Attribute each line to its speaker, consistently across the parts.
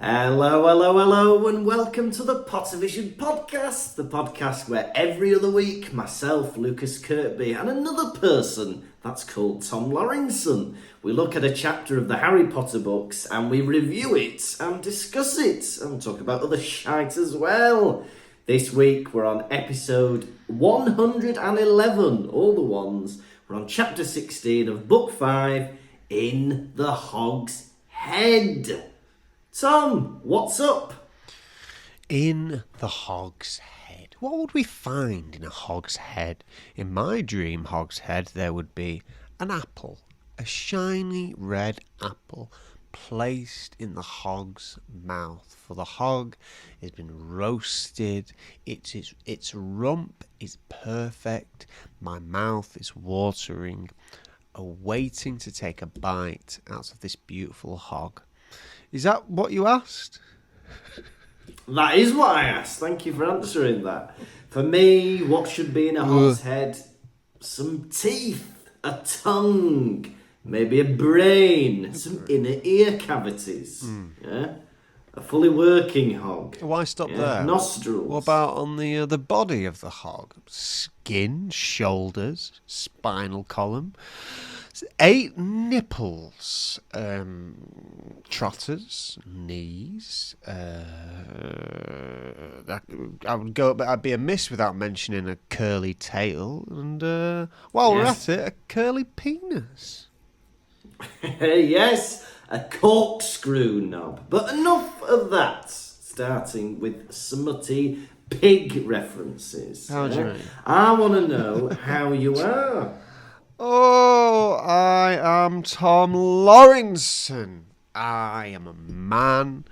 Speaker 1: Hello, and welcome to the Pottervision podcast, the podcast where every other week, myself, Lucas Kirkby, and another person, that's called Tom Lawrenson, we look at a chapter of the Harry Potter books and we review it and discuss it and talk about other shite as well. This week we're on episode 111, all the ones. We're on chapter 16 of book 5, In the Hogs Head. Tom, what's up?
Speaker 2: In the Hog's Head. What would we find in a hog's head? In my dream hog's head, there would be an apple, a shiny red apple, placed in the hog's mouth. For the hog has been roasted. Its rump is perfect. My mouth is watering, awaiting to take a bite out of this beautiful hog. Is that what you asked?
Speaker 1: That is what I asked. Thank you for answering that. For me, what should be in a hog's head? Some teeth, a tongue, maybe a brain, some inner ear cavities. Yeah, a fully working hog.
Speaker 2: Why stop there?
Speaker 1: Nostrils.
Speaker 2: What about on the body of the hog? Skin, shoulders, spinal column. 8 nipples, trotters, knees. I'd be amiss without mentioning a curly tail, and while we're at it, a curly penis.
Speaker 1: Yes, a corkscrew knob. But enough of that. Starting with smutty pig references.
Speaker 2: How do you mean?
Speaker 1: I want to know how you are.
Speaker 2: Oh, I am Tom Lawrenson. I am a man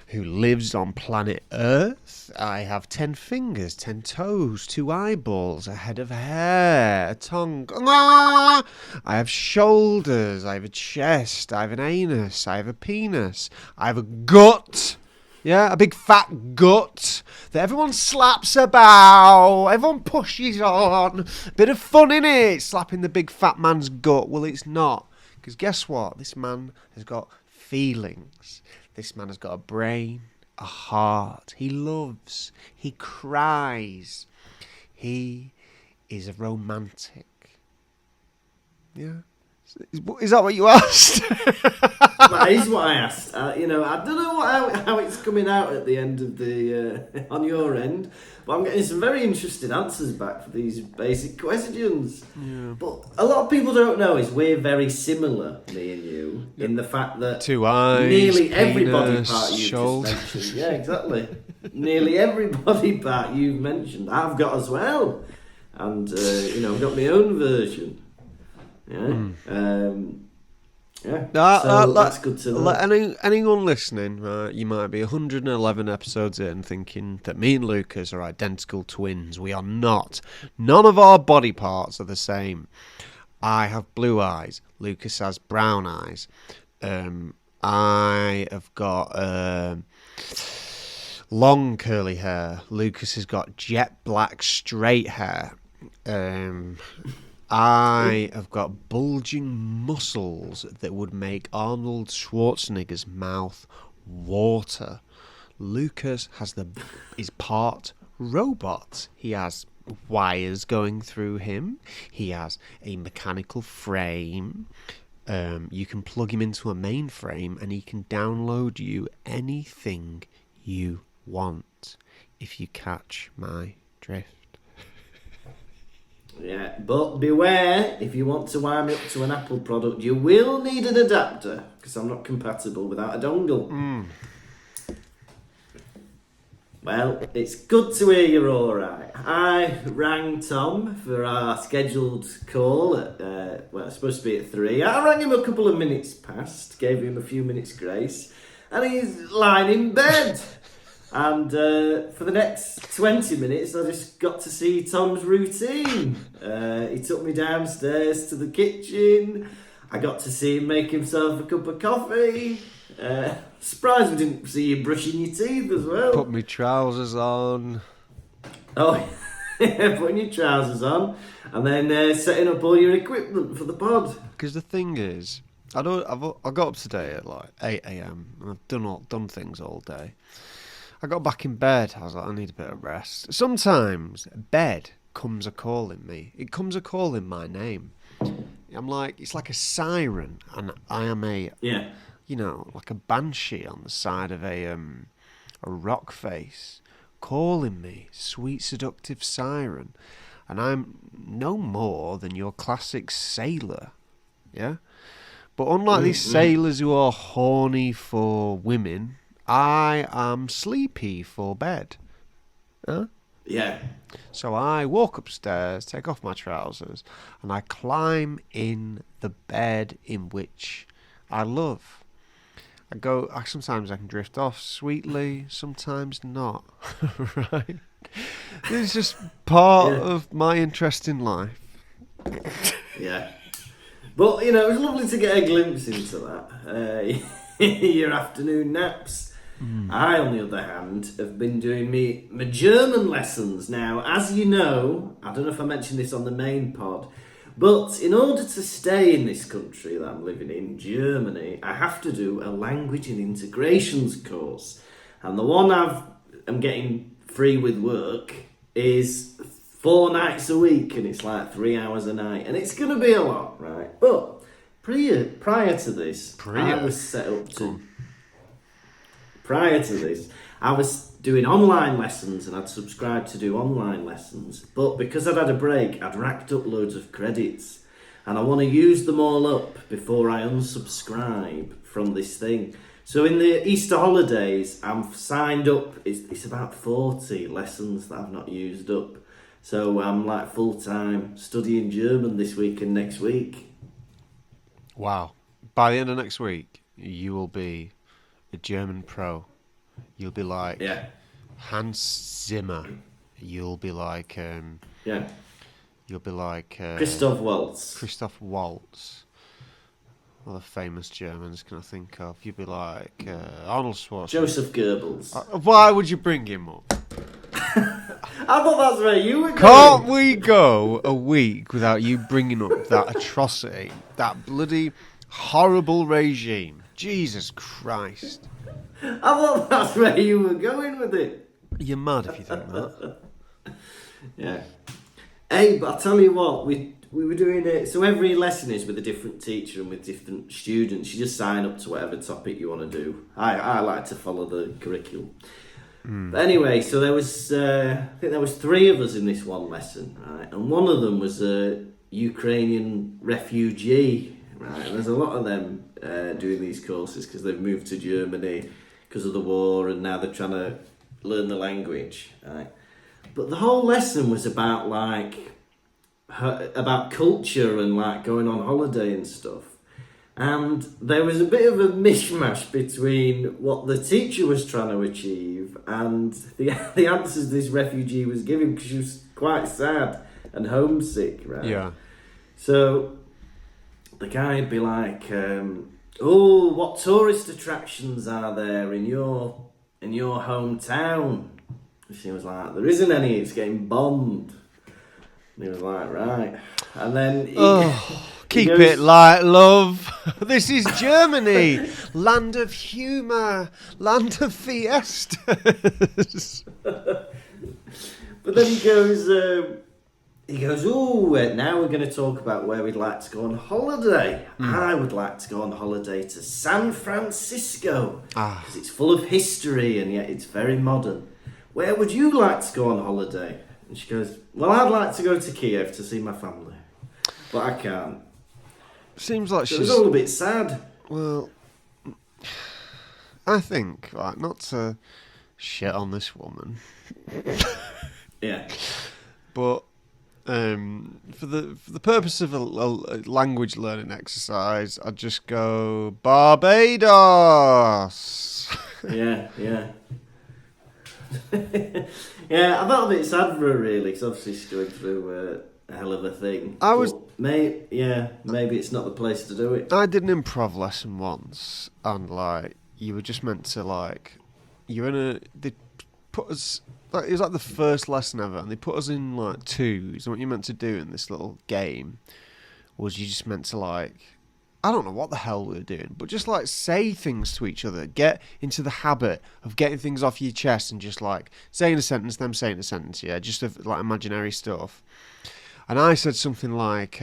Speaker 2: who lives on planet Earth. I have 10 fingers, 10 toes, 2 eyeballs, a head of hair, a tongue. I have shoulders, I have a chest, I have an anus, I have a penis, I have a gut. Yeah, a big fat gut that everyone slaps about, everyone pushes on. Bit of fun in it, slapping the big fat man's gut. Well, it's not, because guess what? This man has got feelings. This man has got a brain, a heart. He loves, he cries. He is a romantic. Yeah. Is that what you asked?
Speaker 1: That is what I asked. I don't know how it's coming out at the end of the on your end, but I'm getting some very interesting answers back for these basic questions. Yeah. But a lot of people don't know is we're very similar, me and you, in the fact that
Speaker 2: 2 eyes,
Speaker 1: nearly
Speaker 2: penis,
Speaker 1: every body part you've
Speaker 2: shoulder.
Speaker 1: just mentioned. Yeah, exactly. Nearly every body part you've mentioned, I've got as well, and I've got my own version. Yeah. That's good to know.
Speaker 2: Anyone listening, you might be 111 episodes in thinking that me and Lucas are identical twins. We are not. None of our body parts are the same. I have blue eyes. Lucas has brown eyes. I have got long curly hair. Lucas has got jet black straight hair. I have got bulging muscles that would make Arnold Schwarzenegger's mouth water. Lucas is part robot. He has wires going through him. He has a mechanical frame. You can plug him into a mainframe and he can download you anything you want, if you catch my drift.
Speaker 1: Yeah, but beware, if you want to wire me up to an Apple product, you will need an adapter, because I'm not compatible without a dongle. Well, it's good to hear you're alright. I rang Tom for our scheduled call at, it's supposed to be at 3. I rang him a couple of minutes past, gave him a few minutes grace, and he's lying in bed. And for the next 20 minutes, I just got to see Tom's routine. He took me downstairs to the kitchen. I got to see him make himself a cup of coffee. Surprised we didn't see you brushing your teeth as well.
Speaker 2: Put my trousers on.
Speaker 1: Oh, yeah, putting your trousers on. And then setting up all your equipment for the pod.
Speaker 2: Because the thing is, I got up today at like 8 a.m. and I've done things all day. I got back in bed. I was like, I need a bit of rest. Sometimes bed comes a calling me. It comes a calling my name. I'm like, it's like a siren, and I am
Speaker 1: Yeah.
Speaker 2: like a banshee on the side of a rock face, calling me, sweet seductive siren, and I'm no more than your classic sailor, yeah? But unlike these sailors who are horny for women, I am sleepy for bed. Huh?
Speaker 1: Yeah.
Speaker 2: So I walk upstairs, take off my trousers, and I climb in the bed in which I love. Sometimes I can drift off sweetly, sometimes not. Right? It's just part of my interest in life.
Speaker 1: Yeah. But, you know, it was lovely to get a glimpse into that. Your afternoon naps. I, on the other hand, have been doing my German lessons now. As you know, I don't know if I mentioned this on the main pod, but in order to stay in this country that I'm living in, Germany, I have to do a language and integrations course. And the one I'm getting free with work is 4 nights a week, and it's like 3 hours a night. And it's going to be a lot, right? But prior to this, I was set up to... Prior to this, I was doing online lessons and I'd subscribed to do online lessons. But because I'd had a break, I'd racked up loads of credits. And I want to use them all up before I unsubscribe from this thing. So in the Easter holidays, I'm signed up. It's about 40 lessons that I've not used up. So I'm like full-time studying German this week and next week.
Speaker 2: Wow. By the end of next week, you will be a German pro. You'll be like Hans Zimmer. You'll be like
Speaker 1: Christoph Waltz.
Speaker 2: Christoph Waltz. Other famous Germans can I think of? You'll be like Arnold Schwarzenegger.
Speaker 1: Joseph Goebbels.
Speaker 2: Why would you bring him up?
Speaker 1: I thought that's where you were going.
Speaker 2: Can't we go a week without you bringing up that atrocity, that bloody horrible regime? Jesus Christ.
Speaker 1: I thought that's where you were going with it.
Speaker 2: You're mad if you think that.
Speaker 1: Yeah. Hey, but I'll tell you what, we were doing it. So every lesson is with a different teacher and with different students. You just sign up to whatever topic you want to do. I like to follow the curriculum. But anyway, so there was, I think there was 3 of us in this one lesson, right? And one of them was a Ukrainian refugee, right? And there's a lot of them doing these courses because they've moved to Germany because of the war, and now they're trying to learn the language, right? But the whole lesson was about about culture and like going on holiday and stuff. And there was a bit of a mishmash between what the teacher was trying to achieve and the answers this refugee was giving, because she was quite sad and homesick, right?
Speaker 2: Yeah.
Speaker 1: So the guy would be like, oh, what tourist attractions are there in your hometown? And she was like, there isn't any, it's getting bombed. And he was like, right. And then
Speaker 2: keep it light, love. This is Germany, land of humour, land of fiestas.
Speaker 1: But then he goes, oh, now we're going to talk about where we'd like to go on holiday. I would like to go on holiday to San Francisco, because it's full of history and yet it's very modern. Where would you like to go on holiday? And she goes, well, I'd like to go to Kiev to see my family, but I can't.
Speaker 2: Seems like
Speaker 1: It was all a bit sad.
Speaker 2: Well, I think, right, not to shit on this woman.
Speaker 1: Yeah.
Speaker 2: But for the purpose of a language learning exercise, I'd just go Barbados.
Speaker 1: Yeah. Yeah, I felt a bit sad for her, really, because obviously she's going through a hell of a thing. Maybe it's not the place to do it.
Speaker 2: I did an improv lesson once, and you were just meant to they put us. It was like the first lesson ever, and they put us in twos. And what you're meant to do in this little game was you just meant to I I don't know what the hell we were doing, but just like say things to each other. Get into the habit of getting things off your chest and just like saying a sentence, them saying a sentence, yeah, just like imaginary stuff. And I said something like,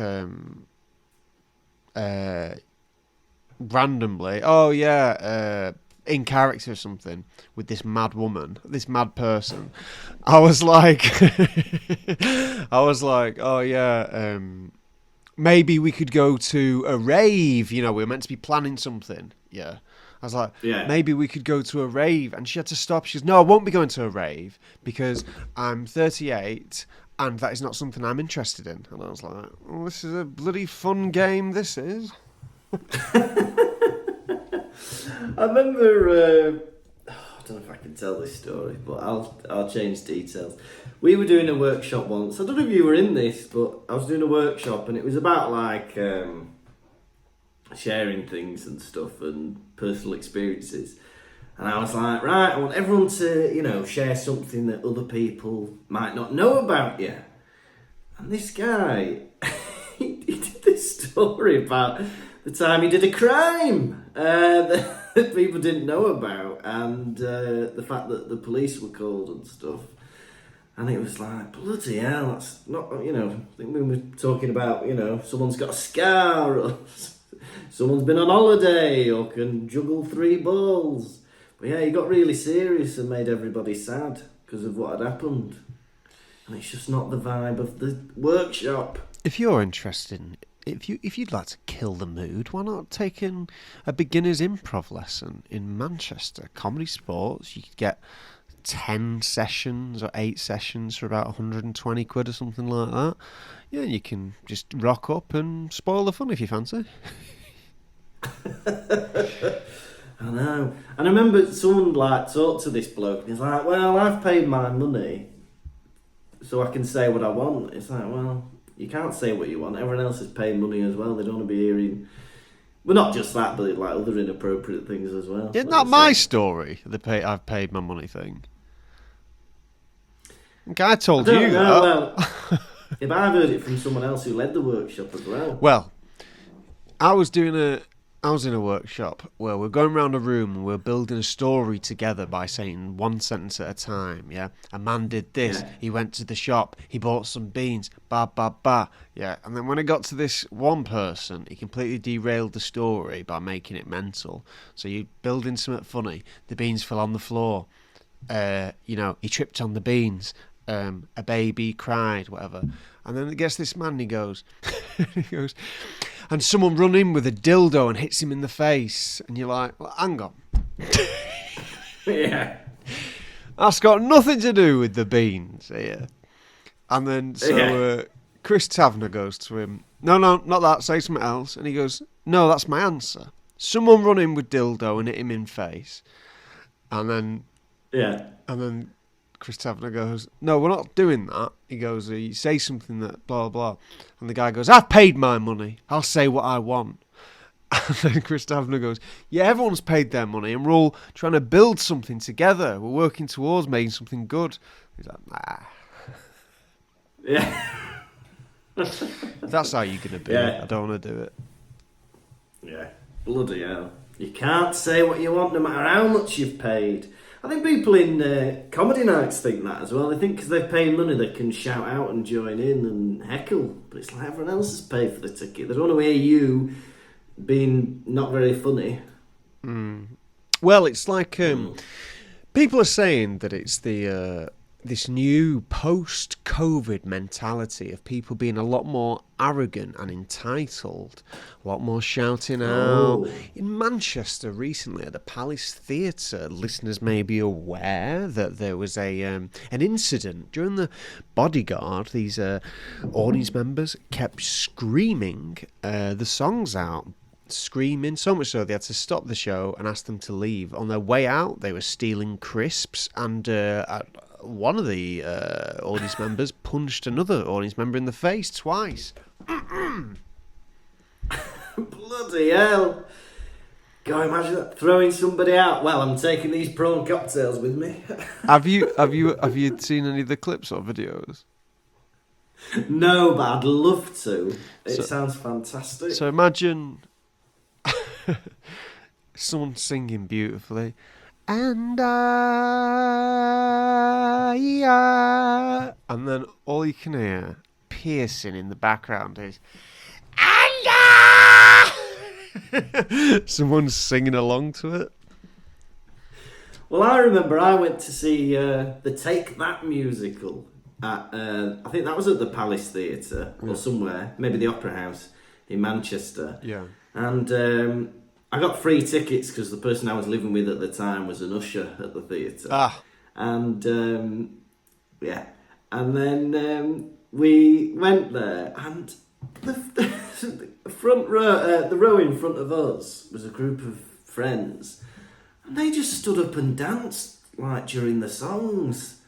Speaker 2: randomly, oh yeah, in character or something, with this mad woman, this mad person. I was like, oh yeah, maybe we could go to a rave. We were meant to be planning something. Yeah. I was like, maybe we could go to a rave. And she had to stop. She goes, no, I won't be going to a rave because I'm 38 and that is not something I'm interested in. And I was like, oh, this is a bloody fun game, this is.
Speaker 1: I remember, I don't know if I can tell this story, but I'll change details. We were doing a workshop once. I don't know if you were in this, but I was doing a workshop and it was about like sharing things and stuff and personal experiences. And I was like, right, I want everyone to, share something that other people might not know about you. And this guy, he did this story about the time he did a crime that people didn't know about, and the fact that the police were called and stuff. And it was like, bloody hell, that's not, I think we were talking about, someone's got a scar, or someone's been on holiday, or can juggle 3 balls. But yeah, he got really serious and made everybody sad because of what had happened. And it's just not the vibe of the workshop.
Speaker 2: If you're interested, if you'd like to kill the mood, why not take in a beginner's improv lesson in Manchester? Comedy Sports, you could get 10 sessions or 8 sessions for about 120 quid or something like that. Yeah, you can just rock up and spoil the fun if you fancy.
Speaker 1: I know. And I remember someone talked to this bloke and he's like, well, I've paid my money so I can say what I want. It's like, well, you can't say what you want. Everyone else is paying money as well. They don't want to be hearing... Well, not just that, but like other inappropriate things as well.
Speaker 2: Isn't that my story, I've paid my money thing? I told you that.
Speaker 1: Well, if I've heard it from someone else who led the workshop as well.
Speaker 2: Well, I was in a workshop where we're going around a room and we're building a story together by saying one sentence at a time, yeah? A man did this, he went to the shop, he bought some beans, ba, ba, ba, yeah? And then when it got to this one person, he completely derailed the story by making it mental. So you building something funny, the beans fell on the floor, he tripped on the beans, a baby cried, whatever. And then it gets this man and he goes, and someone run in with a dildo and hits him in the face. And you're like, well, hang on.
Speaker 1: Yeah.
Speaker 2: That's got nothing to do with the beans here. And then, Chris Tavener goes to him, no, not that, say something else. And he goes, no, that's my answer. Someone run in with dildo and hit him in face. And then Chris Tavener goes, no, we're not doing that. He goes, you say something that blah, blah. And the guy goes, I've paid my money. I'll say what I want. And then Chris Tavener goes, yeah, everyone's paid their money and we're all trying to build something together. We're working towards making something good. He's like, nah.
Speaker 1: Yeah.
Speaker 2: That's how you're going to be. I don't want to do it.
Speaker 1: Yeah. Bloody hell. You can't say what you want no matter how much you've paid. I think people in comedy nights think that as well. They think because they're paying money they can shout out and join in and heckle. But it's like everyone else has paid for the ticket. They don't want to hear you being not very funny.
Speaker 2: Mm. Well, it's like people are saying that it's the this new post-COVID mentality of people being a lot more arrogant and entitled, a lot more shouting out. In Manchester recently at the Palace Theatre, listeners may be aware that there was an incident during the Bodyguard. These audience members kept screaming the songs out. Screaming, so much so they had to stop the show and ask them to leave. On their way out, they were stealing crisps, and one of the audience members punched another audience member in the face twice.
Speaker 1: Bloody hell! God, imagine that, throwing somebody out. Well, I'm taking these prawn cocktails with me.
Speaker 2: Have you seen any of the clips or videos?
Speaker 1: No, but I'd love to. It sounds fantastic.
Speaker 2: So imagine Someone singing beautifully. And and then all you can hear, piercing in the background, is someone's singing along to it.
Speaker 1: Well, I remember I went to see the Take That musical at, I think that was at the Palace Theatre or somewhere, maybe the Opera House in Manchester.
Speaker 2: Yeah.
Speaker 1: And I got free tickets because the person I was living with at the time was an usher at the theatre. And yeah, and then we went there, and the front row, the row in front of us was a group of friends, and they just stood up and danced like during the songs.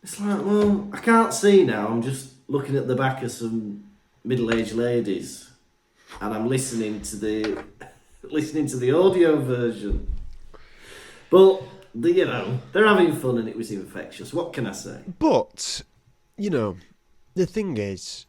Speaker 1: It's like, well, I can't see now. I'm just looking at the back of some middle-aged ladies, and I'm listening to the audio version. But they're having fun, and it was infectious. What can I say?
Speaker 2: But the thing is,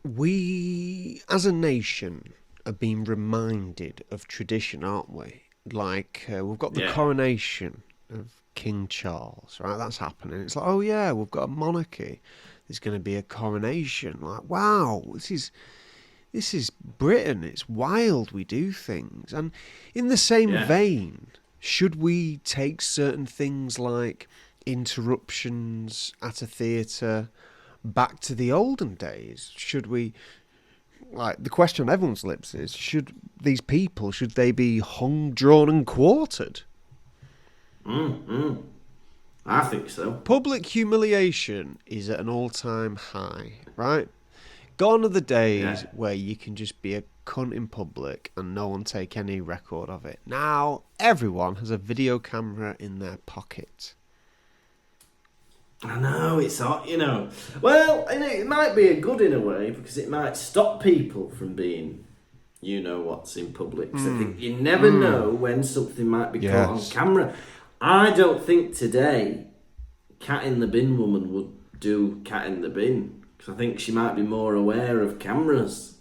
Speaker 2: we as a nation are being reminded of tradition, aren't we? Like we've got the coronation of King Charles, right? That's happening. It's like, oh yeah, we've got a monarchy. There's going to be a coronation. Like, wow, this is Britain. It's wild. We do things. And in the same vein, should we take certain things like interruptions at a theatre back to the olden days? Should we, like, the question on everyone's lips is, should these people, should they be hung, drawn and quartered?
Speaker 1: I think so.
Speaker 2: Public humiliation is at an all-time high, right? Gone are the days where you can just be a cunt in public and no one take any record of it. Now, everyone has a video camera in their pocket.
Speaker 1: I know, it's hot, Well, it might be a good in a way, because it might stop people from being, what's in public. 'Cause I think you never know when something might be caught on camera. I don't think today Cat in the Bin woman would do Cat in the Bin. I think she might be more aware of cameras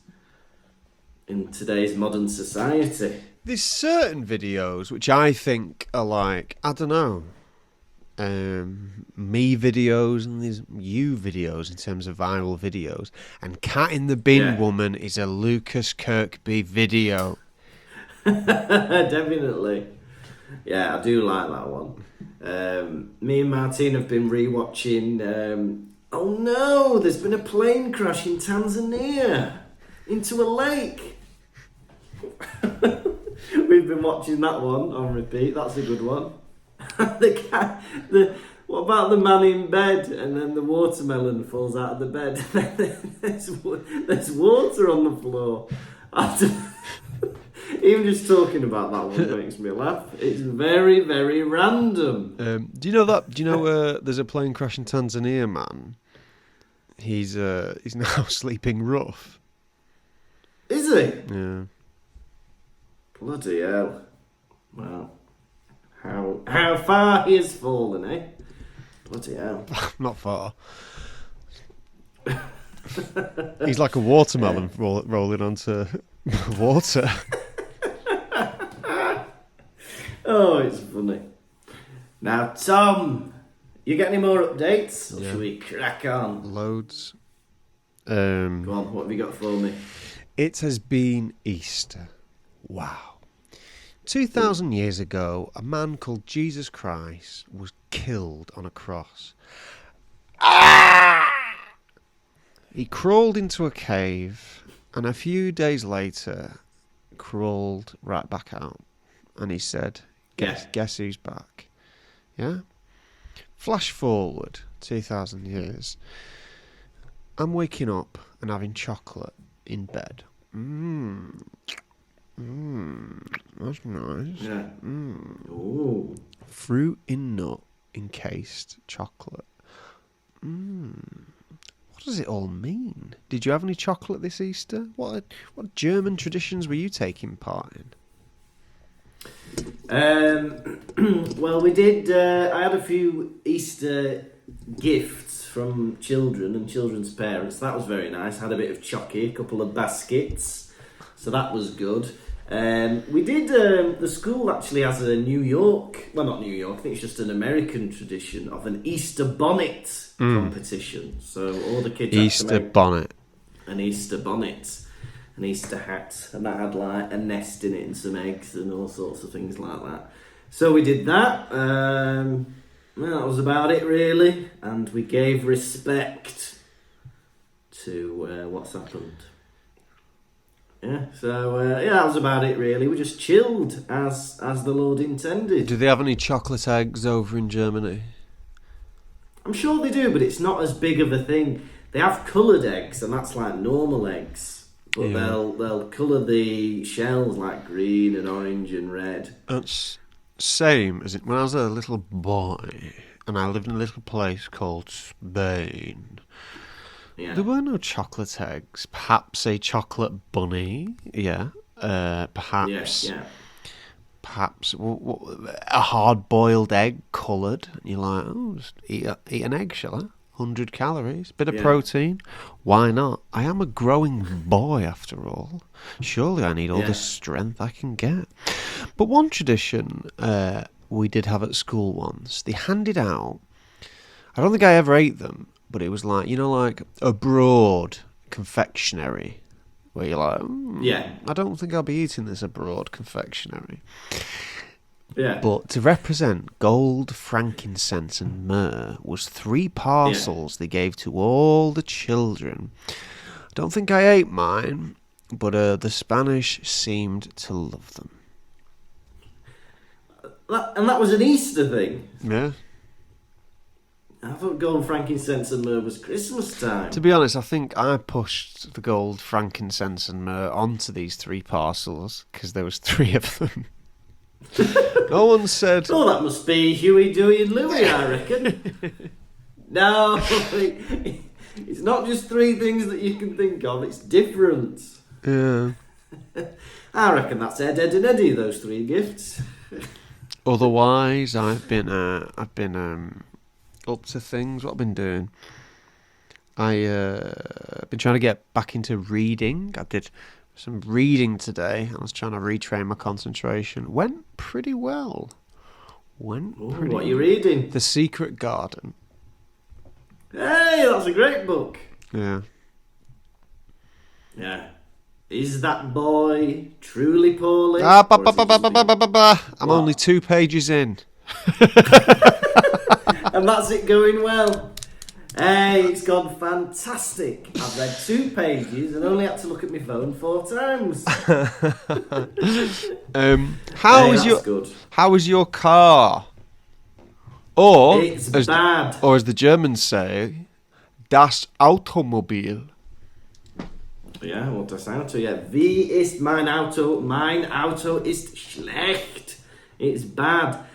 Speaker 1: in today's modern society.
Speaker 2: There's certain videos which I think are like, I don't know, me videos, and there's you videos in terms of viral videos. And Cat in the Bin woman is a Lucas Kirkby video.
Speaker 1: Definitely. Yeah, I do like that one. Me and Martine have been rewatching... oh no, there's been a plane crash in Tanzania into a lake. We've been watching that one on repeat. That's a good one. What about the man in bed and then the watermelon falls out of the bed? There's water on the floor. Even just talking about that one makes me laugh. It's very, very random.
Speaker 2: Do you know that? Do you know there's a plane crash in Tanzania, man? He's now sleeping rough.
Speaker 1: Is he?
Speaker 2: Yeah.
Speaker 1: Bloody hell. Well, how far he has fallen, eh? Bloody hell.
Speaker 2: Not far. He's like a watermelon rolling onto water.
Speaker 1: Oh, it's funny. Now, Tom, you got any more updates? Or should we crack on?
Speaker 2: Loads.
Speaker 1: Go on, what have you got for me?
Speaker 2: It has been Easter. Wow. 2,000 years ago, a man called Jesus Christ was killed on a cross. He crawled into a cave, and a few days later, crawled right back out. And he said, guess who's back? Yeah? Flash forward 2,000 years. I'm waking up and having chocolate in bed. That's nice.
Speaker 1: Yeah. Ooh.
Speaker 2: Fruit in nut encased chocolate. What does it all mean? Did you have any chocolate this Easter? What German traditions were you taking part in?
Speaker 1: Well, we did. I had a few Easter gifts from children and children's parents. That was very nice. Had a bit of chocky, a couple of baskets, so that was good. We did. The school actually has a New York. Well, not New York. I think it's just an American tradition of an Easter bonnet competition. So all the kids
Speaker 2: Easter
Speaker 1: had to make
Speaker 2: bonnet.
Speaker 1: an Easter bonnet, an Easter hat, and that had like a nest in it and some eggs and all sorts of things like that. So we did that. Well, that was about it really, and we gave respect to what's happened. Yeah, so that was about it really. We just chilled as the Lord intended.
Speaker 2: Do they have any chocolate eggs over in Germany?
Speaker 1: I'm sure they do, but it's not as big of a thing. They have coloured eggs, and that's like normal eggs. But
Speaker 2: Yeah.
Speaker 1: they'll colour the shells like green and orange and red.
Speaker 2: It's same as it when I was a little boy and I lived in a little place called Spain.
Speaker 1: Yeah.
Speaker 2: There were no chocolate eggs. Perhaps a chocolate bunny. Yeah. Perhaps.
Speaker 1: Yeah.
Speaker 2: Perhaps a hard-boiled egg coloured. And you're like, oh, just eat an egg, shall I? 100 calories, bit of protein. Why not? I am a growing boy after all. Surely I need all the strength I can get. But one tradition we did have at school once, they handed out, I don't think I ever ate them, but it was like, like a broad confectionery. Where you're like, I don't think I'll be eating this abroad confectionery.
Speaker 1: Yeah.
Speaker 2: But to represent gold, frankincense and myrrh was 3 parcels they gave to all the children. I don't think I ate mine, but the Spanish seemed to love them.
Speaker 1: And that was an Easter thing.
Speaker 2: Yeah.
Speaker 1: I thought gold, frankincense and myrrh was Christmas time.
Speaker 2: To be honest, I think I pushed the gold, frankincense and myrrh onto these 3 parcels because there was 3 of them. No one said...
Speaker 1: Oh, that must be Huey, Dewey and Louie, I reckon. No, it's not just 3 things that you can think of, it's different.
Speaker 2: Yeah.
Speaker 1: I reckon that's Ed, Ed and Eddie, those 3 gifts.
Speaker 2: Otherwise, I've been up to things. What I've been doing? I've been trying to get back into reading. I did some reading today. I was trying to retrain my concentration. Went pretty well.
Speaker 1: What are you reading?
Speaker 2: The Secret Garden.
Speaker 1: Hey, that's a great book.
Speaker 2: Yeah.
Speaker 1: Yeah. Is that boy truly poorly?
Speaker 2: I'm only 2 pages in.
Speaker 1: And that's it going well. Hey, it's gone fantastic. I've read 2 pages and only had to look at my phone 4 times.
Speaker 2: How is your car? Or
Speaker 1: it's bad.
Speaker 2: Or as the Germans say, das Automobil.
Speaker 1: Ja, und das Auto, ja. Wie ist mein Auto? Mein Auto ist schlecht. It's bad.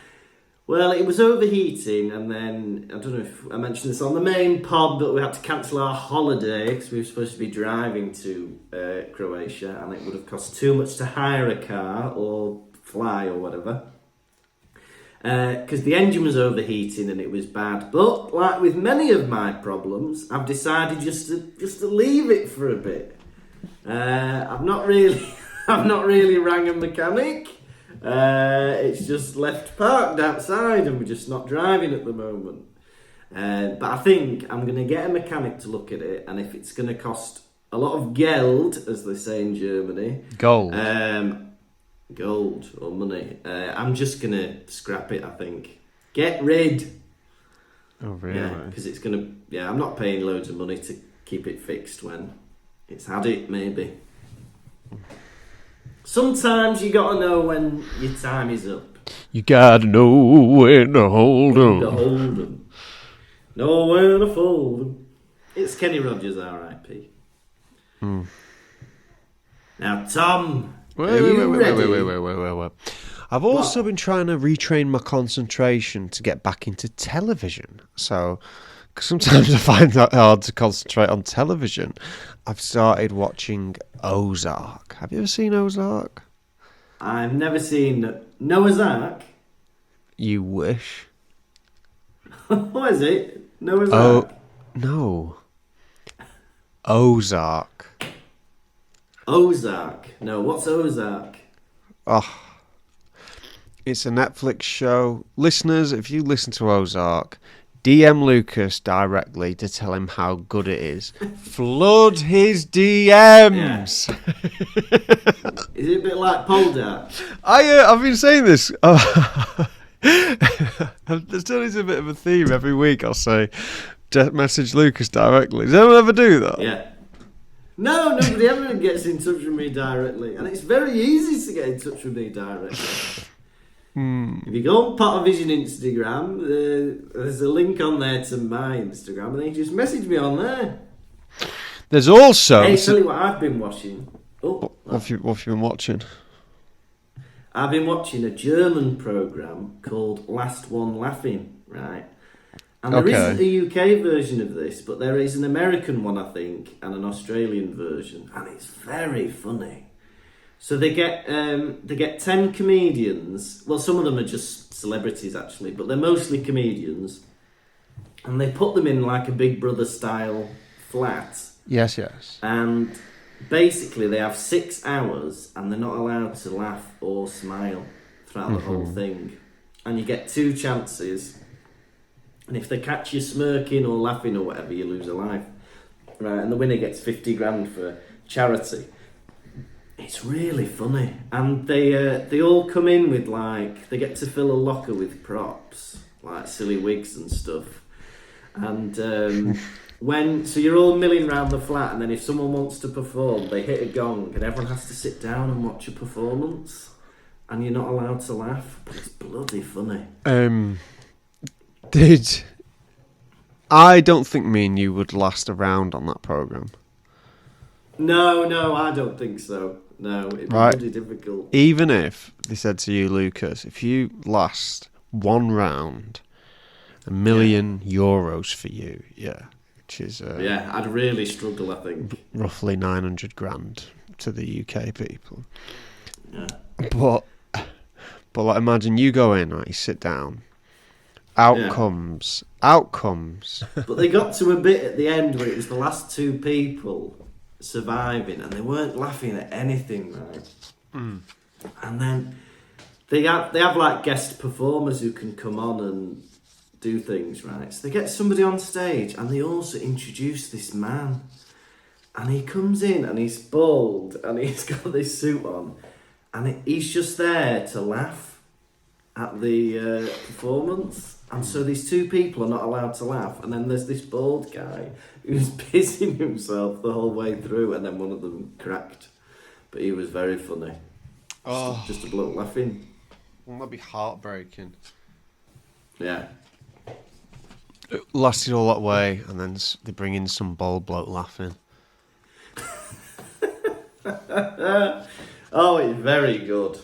Speaker 1: Well, it was overheating, and then, I don't know if I mentioned this on the main pod, but we had to cancel our holiday because we were supposed to be driving to Croatia, and it would have cost too much to hire a car or fly or whatever. Because the engine was overheating and it was bad. But, like with many of my problems, I've decided just to leave it for a bit. I've not really rang a mechanic. It's just left parked outside and we're just not driving at the moment. But I think I'm going to get a mechanic to look at it, and if it's going to cost a lot of Geld, as they say in Germany,
Speaker 2: gold
Speaker 1: or money, I'm just going to scrap it, I think. Get rid.
Speaker 2: Oh, really?
Speaker 1: Yeah, because it's going to... Yeah, I'm not paying loads of money to keep it fixed when it's had it, maybe. Sometimes you got to know when your time is up.
Speaker 2: You got to know when to hold 'em.
Speaker 1: Know when to fold 'em. It's Kenny Rogers, R.I.P. Now, Tom...
Speaker 2: Wait. I've also been trying to retrain my concentration to get back into television. So, cause sometimes I find that hard to concentrate on television. I've started watching Ozark. Have you ever seen Ozark?
Speaker 1: I've never seen Noah's Ark.
Speaker 2: You wish.
Speaker 1: What is it? Noah's Ark?
Speaker 2: No. Ozark.
Speaker 1: Ozark. No, what's Ozark?
Speaker 2: Oh, it's a Netflix show. Listeners, if you listen to Ozark, DM Lucas directly to tell him how good it is. Flood his DMs.
Speaker 1: Is it a bit like pole dart?
Speaker 2: I've been saying this. There's always a bit of a theme every week. I'll say, message Lucas directly. Does anyone ever do that?
Speaker 1: Yeah. No, nobody ever gets in touch with me directly. And it's very easy to get in touch with me directly. If you go on Pottervision Instagram, there's a link on there to my Instagram, and then you just message me on there.
Speaker 2: There's also...
Speaker 1: Hey, tell you what I've been watching.
Speaker 2: What have you been watching?
Speaker 1: I've been watching a German programme called Last One Laughing, right? And there isn't a UK version of this, but there is an American one, I think, and an Australian version, and it's very funny. So they get 10 comedians. Well, some of them are just celebrities actually, but they're mostly comedians, and they put them in like a Big Brother style flat.
Speaker 2: Yes.
Speaker 1: And basically, they have 6 hours, and they're not allowed to laugh or smile throughout the whole thing. And you get 2 chances, and if they catch you smirking or laughing or whatever, you lose a life. Right, and the winner gets 50 grand for charity. It's really funny, and they all come in with they get to fill a locker with props like silly wigs and stuff, and so you're all milling around the flat, and then if someone wants to perform, they hit a gong, and everyone has to sit down and watch a performance, and you're not allowed to laugh, but it's bloody funny.
Speaker 2: I don't think me and you would last around on that programme.
Speaker 1: No, I don't think so. No, it'd be really difficult.
Speaker 2: Even if they said to you, Lucas, if you last one round, €1 million for you, which is
Speaker 1: I'd really struggle, I think.
Speaker 2: Roughly 900 grand to the UK people.
Speaker 1: Yeah.
Speaker 2: But like, imagine you go in, right, you sit down, outcomes.
Speaker 1: But they got to a bit at the end where it was the last 2 people surviving, and they weren't laughing at anything, right? And then they have like guest performers who can come on and do things, right? So they get somebody on stage, and they also introduce this man, and he comes in, and he's bald, and he's got this suit on, and he's just there to laugh at the performance. And so these 2 people are not allowed to laugh, and then there's this bald guy who's pissing himself the whole way through, and then one of them cracked. But he was very funny. Just a bloke laughing.
Speaker 2: Well, that'd be heartbreaking.
Speaker 1: Yeah.
Speaker 2: It lasted all that way, and then they bring in some bald bloke laughing.
Speaker 1: Oh, it's very good.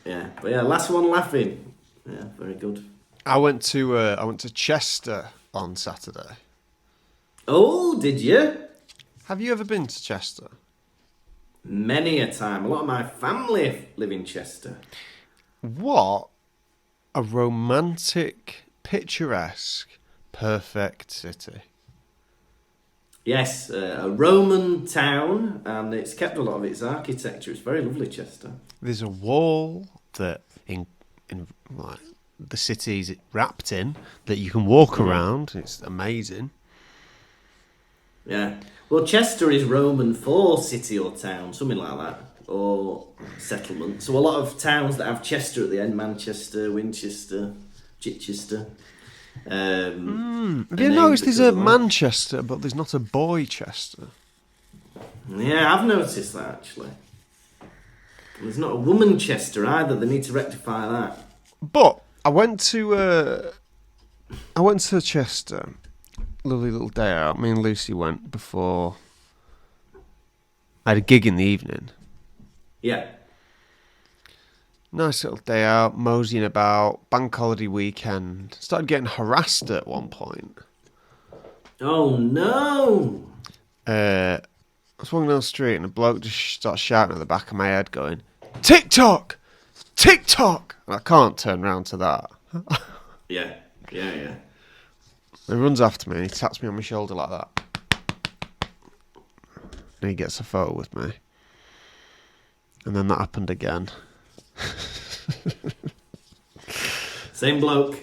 Speaker 1: Yeah, but Last One Laughing. Yeah, very good.
Speaker 2: I went to Chester on Saturday.
Speaker 1: Oh, did you?
Speaker 2: Have you ever been to Chester?
Speaker 1: Many a time. A lot of my family live in Chester.
Speaker 2: What a romantic, picturesque, perfect city.
Speaker 1: Yes, a Roman town, and it's kept a lot of its architecture. It's very lovely, Chester.
Speaker 2: There's a wall that in like the city's wrapped in that you can walk around. It's amazing.
Speaker 1: Yeah. Well, Chester is Roman for city or town, something like that, or settlement. So a lot of towns that have Chester at the end, Manchester, Winchester, Chichester.
Speaker 2: Have you noticed there's a Manchester, but there's not a Boychester?
Speaker 1: Yeah, I've noticed that actually. There's not a woman Chester either. They need to rectify that.
Speaker 2: But I went to Chester. Lovely little day out. Me and Lucy went before. I had a gig in the evening.
Speaker 1: Yeah.
Speaker 2: Nice little day out, moseying about, bank holiday weekend. Started getting harassed at one point.
Speaker 1: Oh no!
Speaker 2: I was walking down the street and a bloke just starts shouting at the back of my head going, TikTok! TikTok! And I can't turn round to that.
Speaker 1: Yeah.
Speaker 2: He runs after me and he taps me on my shoulder like that. And he gets a photo with me. And then that happened again.
Speaker 1: Same bloke.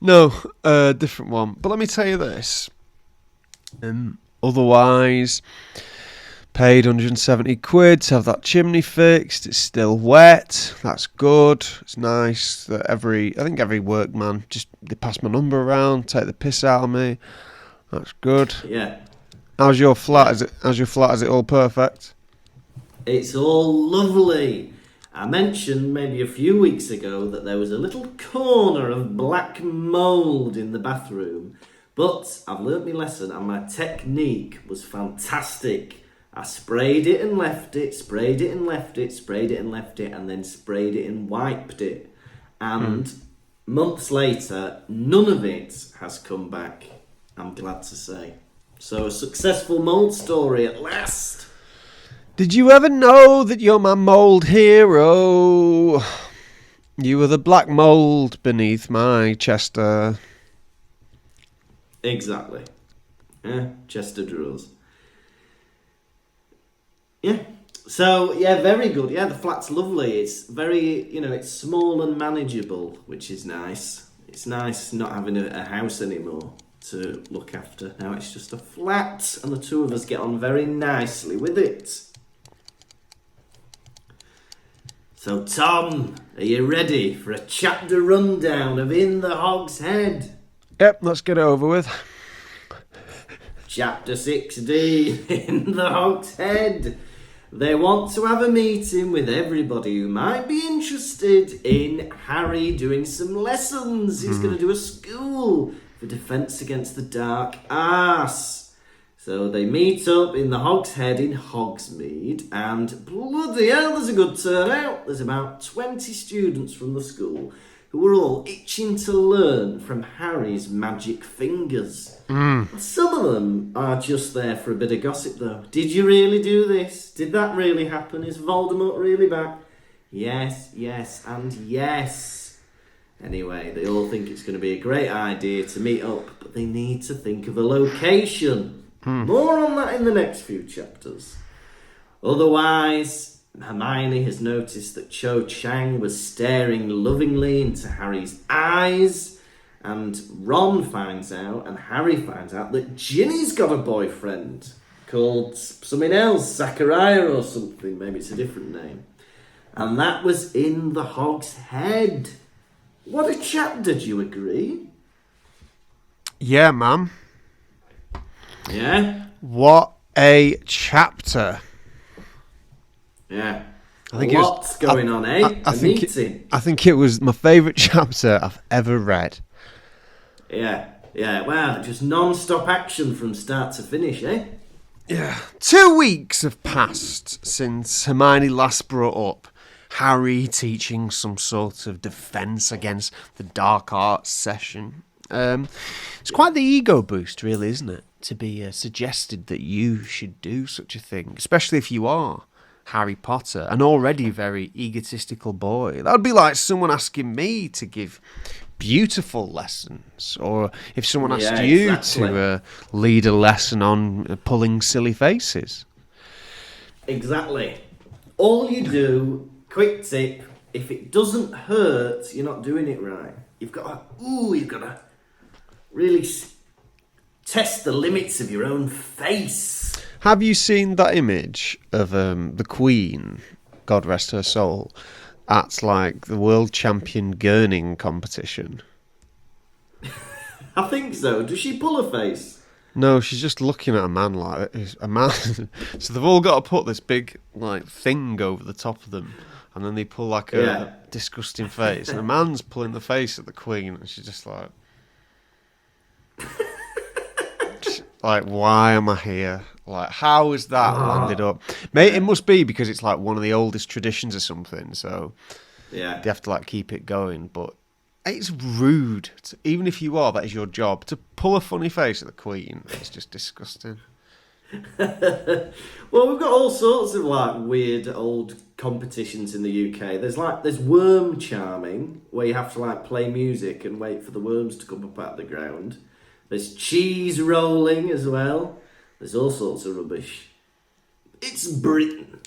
Speaker 2: No, different one. But let me tell you this. Otherwise, paid 170 quid to have that chimney fixed. It's still wet. That's good. It's nice that I think every workman they pass my number around, take the piss out of me. That's good.
Speaker 1: Yeah.
Speaker 2: How's your flat? How's your flat? Is it all perfect?
Speaker 1: It's all lovely. I mentioned maybe a few weeks ago that there was a little corner of black mould in the bathroom, but I've learnt my lesson and my technique was fantastic. I sprayed it and left it, sprayed it and left it, sprayed it and left it, and then sprayed it and wiped it. And months later, none of it has come back, I'm glad to say. So a successful mould story at last.
Speaker 2: Did you ever know that you're my mould hero? You were the black mould beneath my Chester.
Speaker 1: Exactly. Yeah, Chester drawers. Yeah. So, yeah, very good. Yeah, the flat's lovely. It's very, it's small and manageable, which is nice. It's nice not having a house anymore to look after. Now it's just a flat, and the two of us get on very nicely with it. So, Tom, are you ready for a chapter rundown of In the Hog's Head?
Speaker 2: Yep, let's get it over with.
Speaker 1: Chapter 16, In the Hog's Head. They want to have a meeting with everybody who might be interested in Harry doing some lessons. He's going to do a school for defence against the dark arse. So they meet up in the Hog's Head in Hogsmeade, and bloody hell, there's a good turnout. There's about 20 students from the school who are all itching to learn from Harry's magic fingers. Some of them are just there for a bit of gossip, though. Did you really do this? Did that really happen? Is Voldemort really back? Yes, yes, and yes. Anyway, they all think it's going to be a great idea to meet up, but they need to think of a location. More on that in the next few chapters. Otherwise, Hermione has noticed that Cho Chang was staring lovingly into Harry's eyes, and Ron finds out, and Harry finds out, that Ginny's got a boyfriend called something else, Zachariah or something. Maybe it's a different name. And that was in the Hog's Head. What a chapter, do you agree?
Speaker 2: Yeah, man.
Speaker 1: Yeah?
Speaker 2: What a chapter.
Speaker 1: Yeah.
Speaker 2: I think
Speaker 1: Lots going on, eh?
Speaker 2: I think it was my favourite chapter I've ever read.
Speaker 1: Yeah. Wow, just non-stop action from start to finish, eh?
Speaker 2: Yeah. 2 weeks have passed since Hermione last brought up Harry teaching some sort of defence against the dark arts session. It's quite the ego boost, really, isn't it? To be suggested that you should do such a thing, especially if you are Harry Potter, an already very egotistical boy. That would be like someone asking me to give beautiful lessons, or if someone asked you to lead a lesson on pulling silly faces.
Speaker 1: Exactly. All you do, quick tip, if it doesn't hurt, you're not doing it right. You've got to really test the limits of your own face.
Speaker 2: Have you seen that image of the Queen, God rest her soul, at like the world champion gurning competition?
Speaker 1: I think so. Does she pull her face?
Speaker 2: No, she's just looking at a man like a man. So they've all got to put this big like thing over the top of them, and then they pull like a disgusting face. And a man's pulling the face at the Queen, and she's just like. Like, why am I here? Like, how is that landed up? Mate, it must be because it's like one of the oldest traditions or something. So they have to like keep it going. But it's rude, even if you are, that is your job, to pull a funny face at the Queen. It's just disgusting.
Speaker 1: Well, we've got all sorts of like weird old competitions in the UK. There's worm charming, where you have to like play music and wait for the worms to come up out of the ground. There's cheese rolling as well. There's all sorts of rubbish. It's Britain.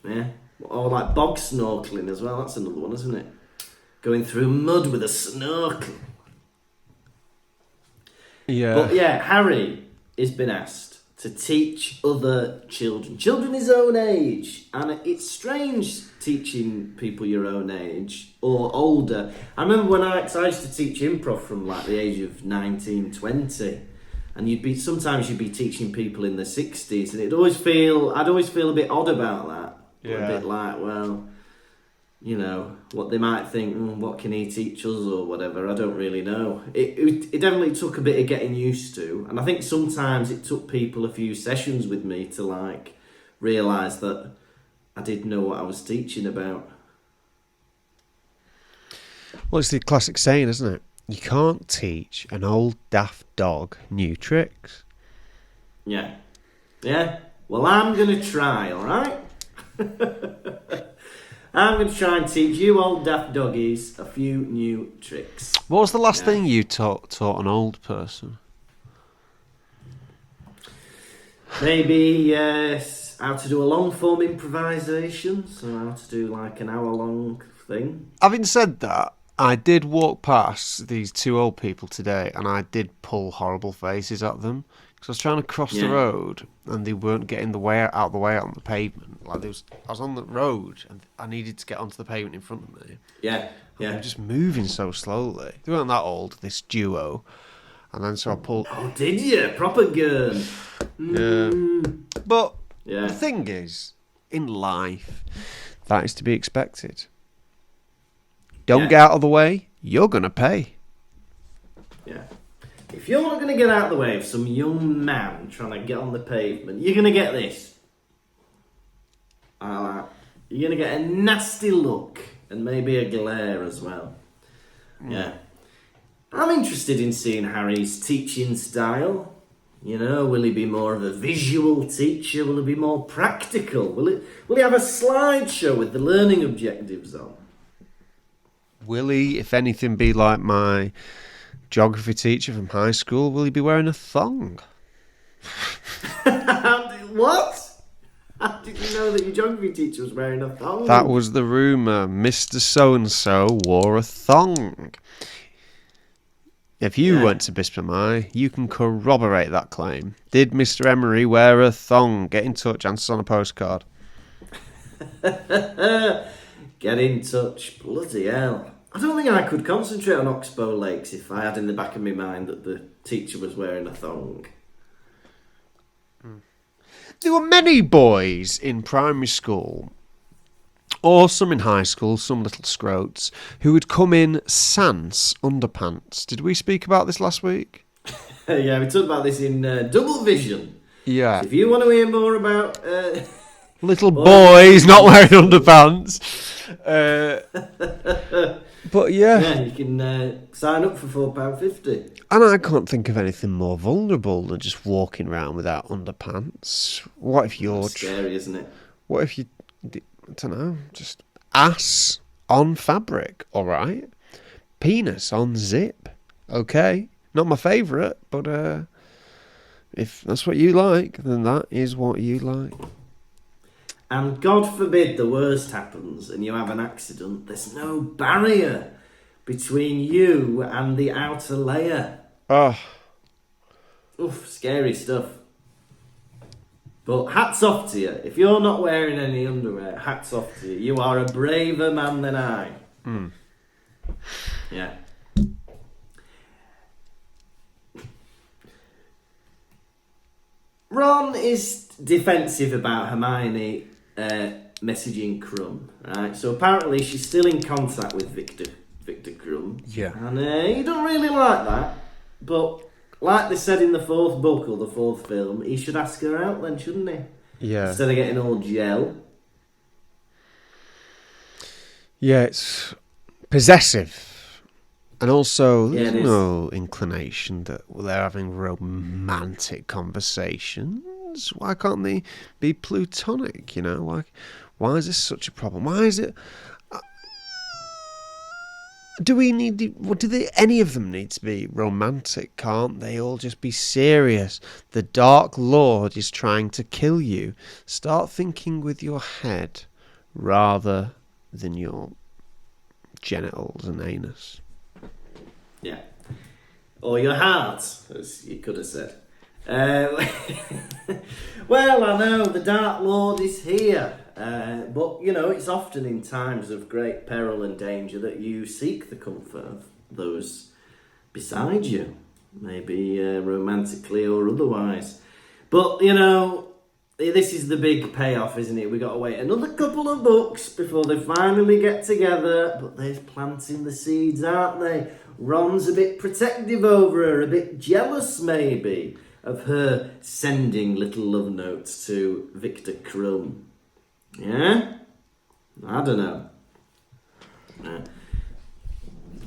Speaker 1: Yeah. Or like bog snorkeling as well. That's another one, isn't it? Going through mud with a snorkel.
Speaker 2: Yeah.
Speaker 1: But yeah, Harry has been asked to teach other children his own age. And it's strange teaching people your own age or older. I remember when I used to teach improv from like the age of 19, 20. And sometimes you'd be teaching people in the 60s, and I'd always feel a bit odd about that.
Speaker 2: Yeah.
Speaker 1: A bit like, well, you know, what they might think, what can he teach us or whatever, I don't really know. It definitely took a bit of getting used to, and I think sometimes it took people a few sessions with me to like realise that I didn't know what I was teaching about.
Speaker 2: Well, it's the classic saying, isn't it? You can't teach an old daft dog new tricks.
Speaker 1: Yeah. Yeah? Well, I'm going to try, alright? I'm going to try and teach you old daft doggies a few new tricks.
Speaker 2: What was the last thing you taught an old person?
Speaker 1: Maybe how to do a long form improvisation, so how to do like an hour long thing.
Speaker 2: Having said that, I did walk past these two old people today, and I did pull horrible faces at them because I was trying to cross the road, and they weren't getting out of the way on the pavement. Like I was on the road, and I needed to get onto the pavement in front of me.
Speaker 1: Yeah.
Speaker 2: They were just moving so slowly. They weren't that old, this duo. And then so I pulled.
Speaker 1: Oh, did you? Proper gun.
Speaker 2: Yeah. But the thing is, in life, that is to be expected. Don't get out of the way, you're going to pay.
Speaker 1: Yeah. If you're not going to get out of the way of some young man trying to get on the pavement, you're going to get this. You're going to get a nasty look and maybe a glare as well. Yeah. I'm interested in seeing Harry's teaching style. You know, will he be more of a visual teacher? Will he be more practical? Will he have a slideshow with the learning objectives on?
Speaker 2: Will he, if anything, be like my geography teacher from high school? Will he be wearing a thong?
Speaker 1: What? How did you know that your geography teacher was wearing a thong?
Speaker 2: That was the rumour. Mr. So-and-so wore a thong. If you went to Bispamai, you can corroborate that claim. Did Mr. Emery wear a thong? Get in touch, answers on a postcard.
Speaker 1: Get in touch. Bloody hell. I don't think I could concentrate on Oxbow Lakes if I had in the back of my mind that the teacher was wearing a thong.
Speaker 2: There were many boys in primary school, or some in high school, some little scroats, who would come in sans underpants. Did we speak about this last week?
Speaker 1: Yeah, we talked about this in Double Vision.
Speaker 2: Yeah.
Speaker 1: If you want to hear more about...
Speaker 2: little boys not wearing underpants. But
Speaker 1: yeah, you can sign up for £4.50.
Speaker 2: And I can't think of anything more vulnerable than just walking around without underpants. What if you're...
Speaker 1: That's scary, isn't it?
Speaker 2: What if you... I don't know, just ass on fabric, alright? Penis on zip, okay? Not my favourite, but if that's what you like, then that is what you like.
Speaker 1: And God forbid the worst happens and you have an accident, there's no barrier between you and the outer layer.
Speaker 2: Oh.
Speaker 1: Oof, scary stuff. But hats off to you. If you're not wearing any underwear, hats off to you. You are a braver man than I. Yeah. Ron is defensive about Hermione messaging Crumb, right? So apparently she's still in contact with Victor Crumb.
Speaker 2: Yeah.
Speaker 1: And he don't really like that. But like they said in the fourth book or the fourth film, he should ask her out then, shouldn't he?
Speaker 2: Yeah.
Speaker 1: Instead of getting all gel.
Speaker 2: Yeah, it's possessive. And also,
Speaker 1: Yeah,
Speaker 2: there's no inclination that they're having romantic conversations. Why can't they be plutonic, you know? Why is this such a problem? Why is it... any of them need to be romantic? Can't they all just be serious? The Dark Lord is trying to kill you. Start thinking with your head. rather than your genitals and anus.
Speaker 1: Yeah. Or your heart, as you could have said. Well, I know the Dark Lord is here, but it's often in times of great peril and danger that you seek the comfort of those beside you, maybe romantically or otherwise. But this is the big payoff, isn't it? We got to wait another couple of books before they finally get together. But they're planting the seeds, aren't they? Ron's a bit protective over her, a bit jealous maybe of her sending little love notes to Victor Krum. Yeah? I don't know.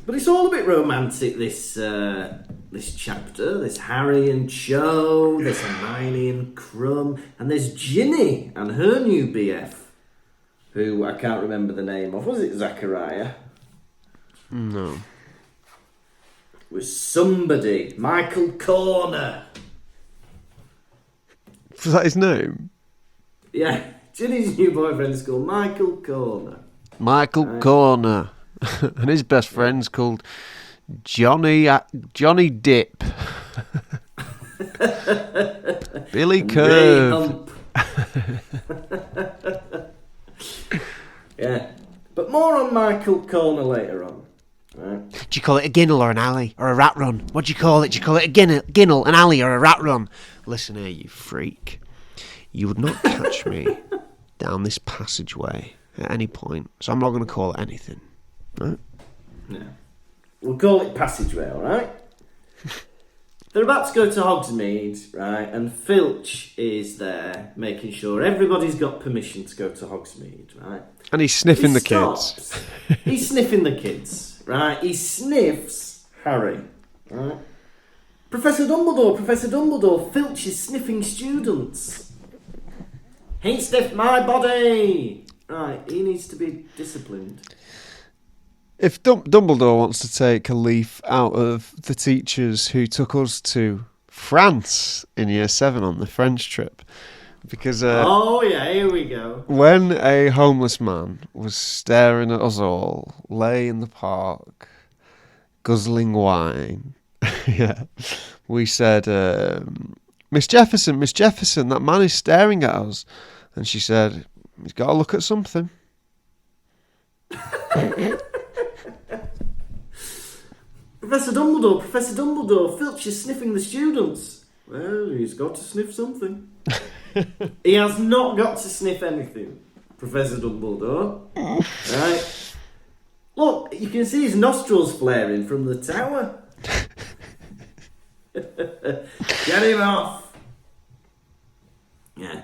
Speaker 1: But it's all a bit romantic, this chapter. There's Harry and Cho, there's Hermione and Krum, and there's Ginny and her new BF, who I can't remember the name of. Was it Zachariah?
Speaker 2: No.
Speaker 1: It was somebody. Michael Corner.
Speaker 2: Was that his name?
Speaker 1: Yeah, Ginny's new boyfriend's called Michael Corner.
Speaker 2: Michael Corner. And his best friend's called Johnny Dip. Billy Curve.
Speaker 1: Yeah, but more on Michael Corner later on. Right.
Speaker 2: Do you call it a ginnel or an alley or a rat run? What do you call it? Do you call it a ginnel, an alley or a rat run? Listen here, you freak. You would not catch me down this passageway at any point, so I'm not going to call it anything. Right?
Speaker 1: Yeah. We'll call it passageway, all right? They're about to go to Hogsmeade, right? And Filch is there, making sure everybody's got permission to go to Hogsmeade, right?
Speaker 2: And he's sniffing the kids.
Speaker 1: He's sniffing the kids, right? He sniffs Harry, right? Professor Dumbledore, Filch is sniffing students. He sniffed my body! Right, he needs to be disciplined.
Speaker 2: If Dumbledore wants to take a leaf out of the teachers who took us to France in Year 7 on the French trip, because
Speaker 1: oh yeah, here we go.
Speaker 2: When a homeless man was staring at us all, lay in the park, guzzling wine, yeah, we said, Miss Jefferson, that man is staring at us. And she said, he's got to look at something.
Speaker 1: Professor Dumbledore, Filch is sniffing the students. Well, he's got to sniff something. He has not got to sniff anything, Professor Dumbledore. Right? Look, you can see his nostrils flaring from the tower. Get him off. Yeah.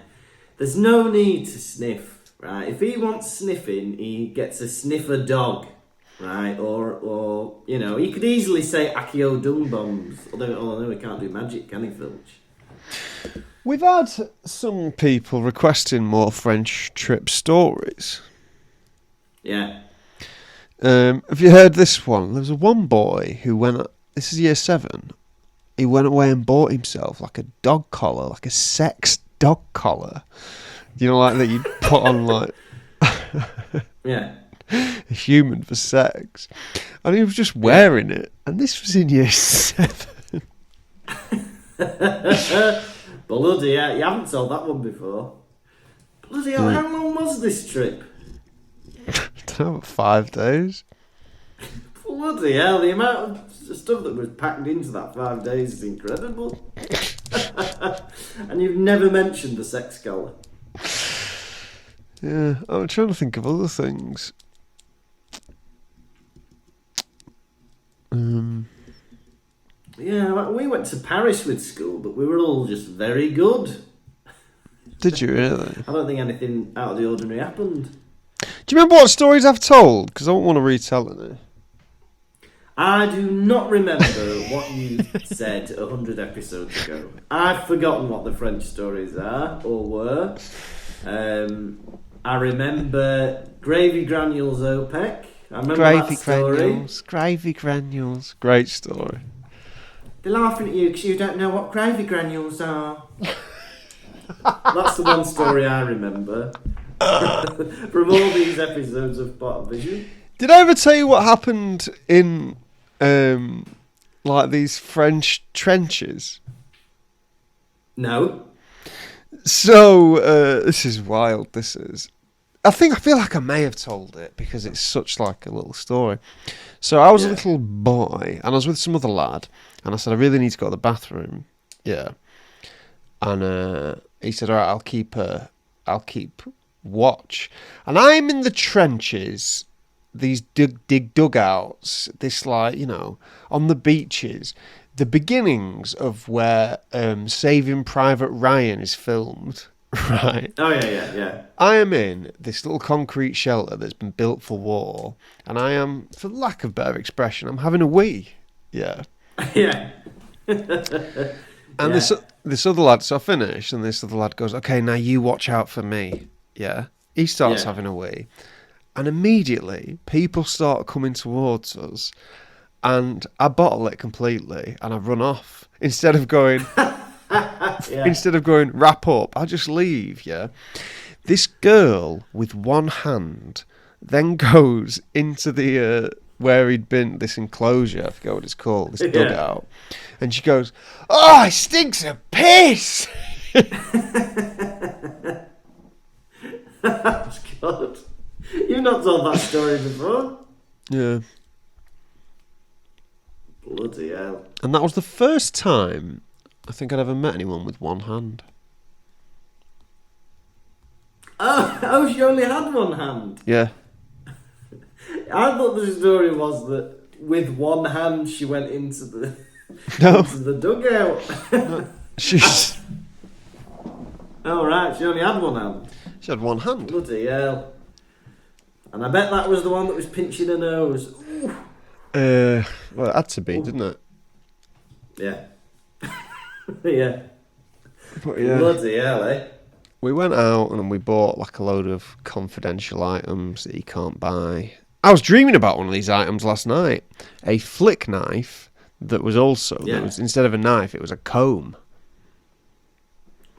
Speaker 1: There's no need to sniff, right? If he wants sniffing, he gets a sniffer dog. Right, or he could easily say Accio Dung Bombs, although he can't do magic, can he, Filch?
Speaker 2: We've had some people requesting more French trip stories.
Speaker 1: Yeah.
Speaker 2: Have you heard this one? There was one boy who this is Year 7, he went away and bought himself like a dog collar, like a sex dog collar. Like that you'd put on like...
Speaker 1: Yeah.
Speaker 2: A human for sex, and he was just wearing it, and this was in Year 7.
Speaker 1: Bloody hell, you haven't told that one before. Bloody hell, how long was this trip?
Speaker 2: I don't know, 5 days.
Speaker 1: Bloody hell, the amount of stuff that was packed into that 5 days is incredible. And you've never mentioned the sex collar.
Speaker 2: Yeah, I'm trying to think of other things.
Speaker 1: Yeah, we went to Paris with school, but we were all just very good.
Speaker 2: Did you really?
Speaker 1: I don't think anything out of the ordinary happened.
Speaker 2: Do you remember what stories I've told? Because I don't want to retell it.
Speaker 1: I do not remember what you said 100 episodes ago. I've forgotten what the French stories are, or were. I remember Gravy Granules OPEC. I remember that story.
Speaker 2: Gravy Granules. Great story.
Speaker 1: They're laughing at you because you don't know what gravy granules are. That's the one story I remember. From all these episodes of Pottervision.
Speaker 2: Did I ever tell you what happened in like these French trenches?
Speaker 1: No.
Speaker 2: So this is wild. This is. I feel like I may have told it because it's such like a little story. So I was a little boy and I was with some other lad, and I said I really need to go to the bathroom. Yeah. And he said, "All right, I'll keep watch." And I'm in the trenches, these dig dugouts, this like, you know, on the beaches, the beginnings of where Saving Private Ryan is filmed, right?
Speaker 1: Oh, yeah.
Speaker 2: I am in this little concrete shelter that's been built for war, and I am, for lack of better expression, I'm having a wee. Yeah.
Speaker 1: Yeah.
Speaker 2: And this other lad, so I finish, and this other lad goes, "Okay, now you watch out for me." Yeah. He starts having a wee. And immediately, people start coming towards us, and I bottle it completely, and I run off. Instead of going, wrap up, I just leave, yeah. This girl, with one hand, then goes into the... where he'd been, this enclosure, I forget what it's called, this dugout. And she goes, "Oh, it stinks of piss!"
Speaker 1: God. You've not told that story before.
Speaker 2: Yeah.
Speaker 1: Bloody hell.
Speaker 2: And that was the first time I think I'd ever met anyone with one hand.
Speaker 1: Oh, she only had one hand.
Speaker 2: Yeah.
Speaker 1: I thought the story was that with one hand she went into the into the dugout.
Speaker 2: No. She's...
Speaker 1: Oh right, she only had one hand.
Speaker 2: She had one hand.
Speaker 1: Bloody hell. And I bet that was the one that was pinching her nose. Ooh.
Speaker 2: Well, it had to be, didn't it?
Speaker 1: Yeah. Yeah.
Speaker 2: But yeah.
Speaker 1: Bloody hell, eh?
Speaker 2: We went out and we bought like a load of confidential items that you can't buy. I was dreaming about one of these items last night. A flick knife that was also, that was, instead of a knife, it was a comb.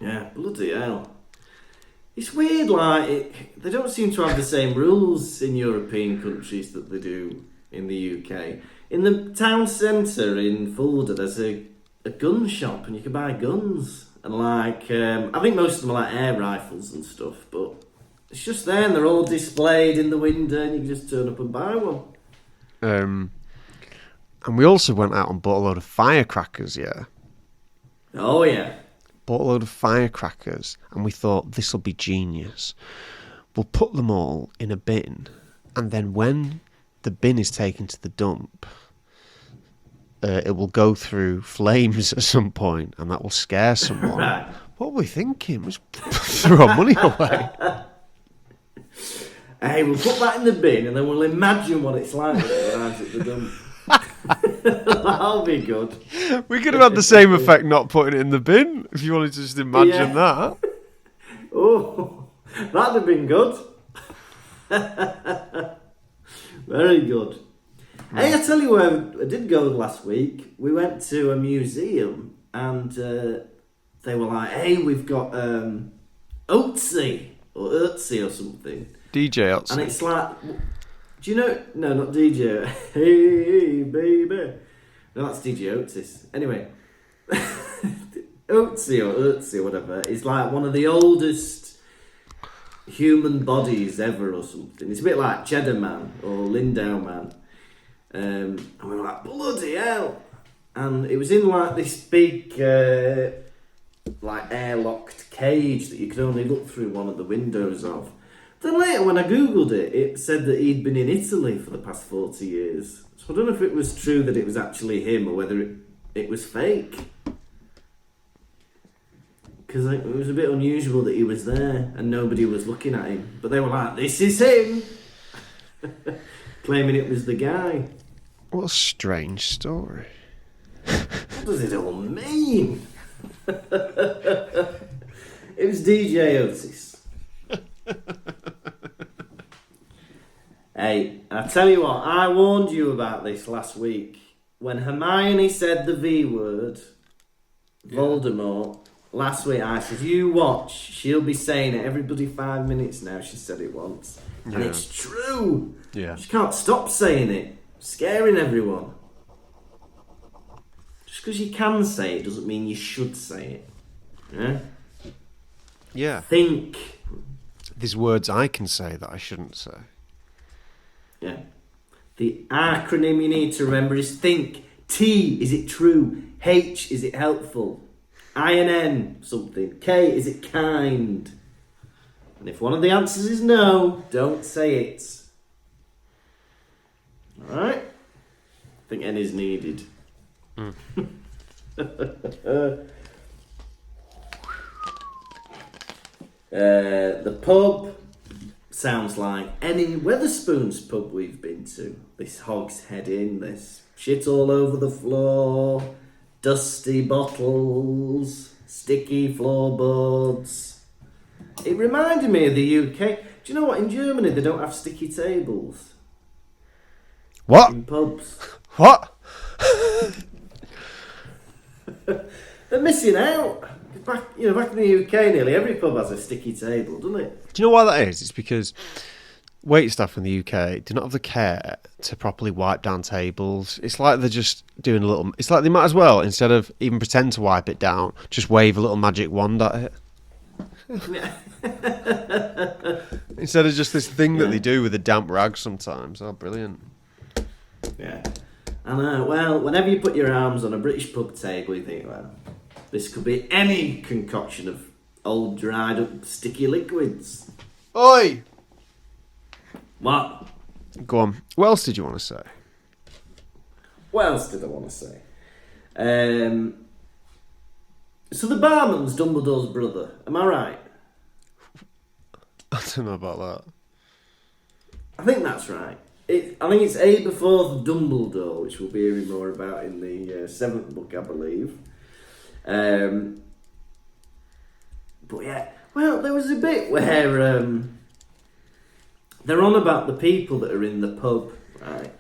Speaker 1: Yeah, bloody hell. It's weird, like, they don't seem to have the same rules in European countries that they do in the UK. In the town centre in Fulda, there's a gun shop and you can buy guns. And like, I think most of them are like air rifles and stuff, but it's just there and they're all displayed in the window and you can just turn up and buy one.
Speaker 2: And we also went out and bought a load of firecrackers, yeah.
Speaker 1: Oh, yeah.
Speaker 2: Bought a load of firecrackers and we thought, this will be genius. We'll put them all in a bin, and then when the bin is taken to the dump, it will go through flames at some point, and that will scare someone.
Speaker 1: Right.
Speaker 2: What were we thinking? We threw our money away.
Speaker 1: Hey, we'll put that in the bin and then we'll imagine what it's like when it arrives at the dump. That'll be good.
Speaker 2: We could have had the same effect not putting it in the bin, if you wanted to just imagine that.
Speaker 1: Oh, that'd have been good. Very good. Hey, I tell you where I did go last week. We went to a museum and they were like, "Hey, we've got Oatsy or Urtsy or something."
Speaker 2: DJ Oatsy.
Speaker 1: And it's like, do you know? No, not DJ. Hey, baby. No, that's DJ Oatis. Anyway, Oatsy or Urtsy or whatever is like one of the oldest human bodies ever or something. It's a bit like Cheddar Man or Lindau Man. And we were like, bloody hell. And it was in like this big like airlocked cage that you could only look through one of the windows of. Then later when I googled it, it said that he'd been in Italy for the past 40 years. So I don't know if it was true that it was actually him or whether it was fake. Because it was a bit unusual that he was there and nobody was looking at him. But they were like, "This is him!" Claiming it was the guy.
Speaker 2: What a strange story.
Speaker 1: What does it all mean? It was DJ Otis. Hey, I tell you what, I warned you about this last week. When Hermione said the V word, Voldemort, last week I said, you watch, she'll be saying it every bloody 5 minutes now, she said it once. And it's true.
Speaker 2: Yeah.
Speaker 1: She can't stop saying it, scaring everyone. Just because you can say it doesn't mean you should say it. Yeah?
Speaker 2: Yeah.
Speaker 1: Think.
Speaker 2: There's words I can say that I shouldn't say.
Speaker 1: Yeah. The acronym you need to remember is think. T, is it true? H, is it helpful? I and N, something. K, is it kind? And if one of the answers is no, don't say it. Alright? I think N is needed. The pub sounds like any Wetherspoons pub we've been to. This Hogs Head Inn, there's shit all over the floor, dusty bottles, sticky floorboards. It reminded me of the UK. Do you know what? In Germany, they don't have sticky tables.
Speaker 2: What?
Speaker 1: In pubs.
Speaker 2: What?
Speaker 1: They're missing out. Back in the UK, nearly every pub has a sticky table, doesn't it?
Speaker 2: Do you know why that is? It's because waitstaff in the UK do not have the care to properly wipe down tables. It's like they're just doing a little... It's like they might as well, instead of even pretend to wipe it down, just wave a little magic wand at it. Instead of just this thing that they do with a damp rag sometimes. Oh, brilliant.
Speaker 1: Yeah. I know. Well, whenever you put your arms on a British pub table, you think, well, this could be any concoction of old dried up sticky liquids.
Speaker 2: Oi!
Speaker 1: What?
Speaker 2: Go on. What else did you want to say?
Speaker 1: What else did I want to say? So the barman's Dumbledore's brother. Am I right?
Speaker 2: I don't know about that.
Speaker 1: I think that's right. I think it's Aberforth Dumbledore, which we'll be hearing more about in the 7th book, I believe. But yeah, well, there was a bit where they're on about the people that are in the pub, right?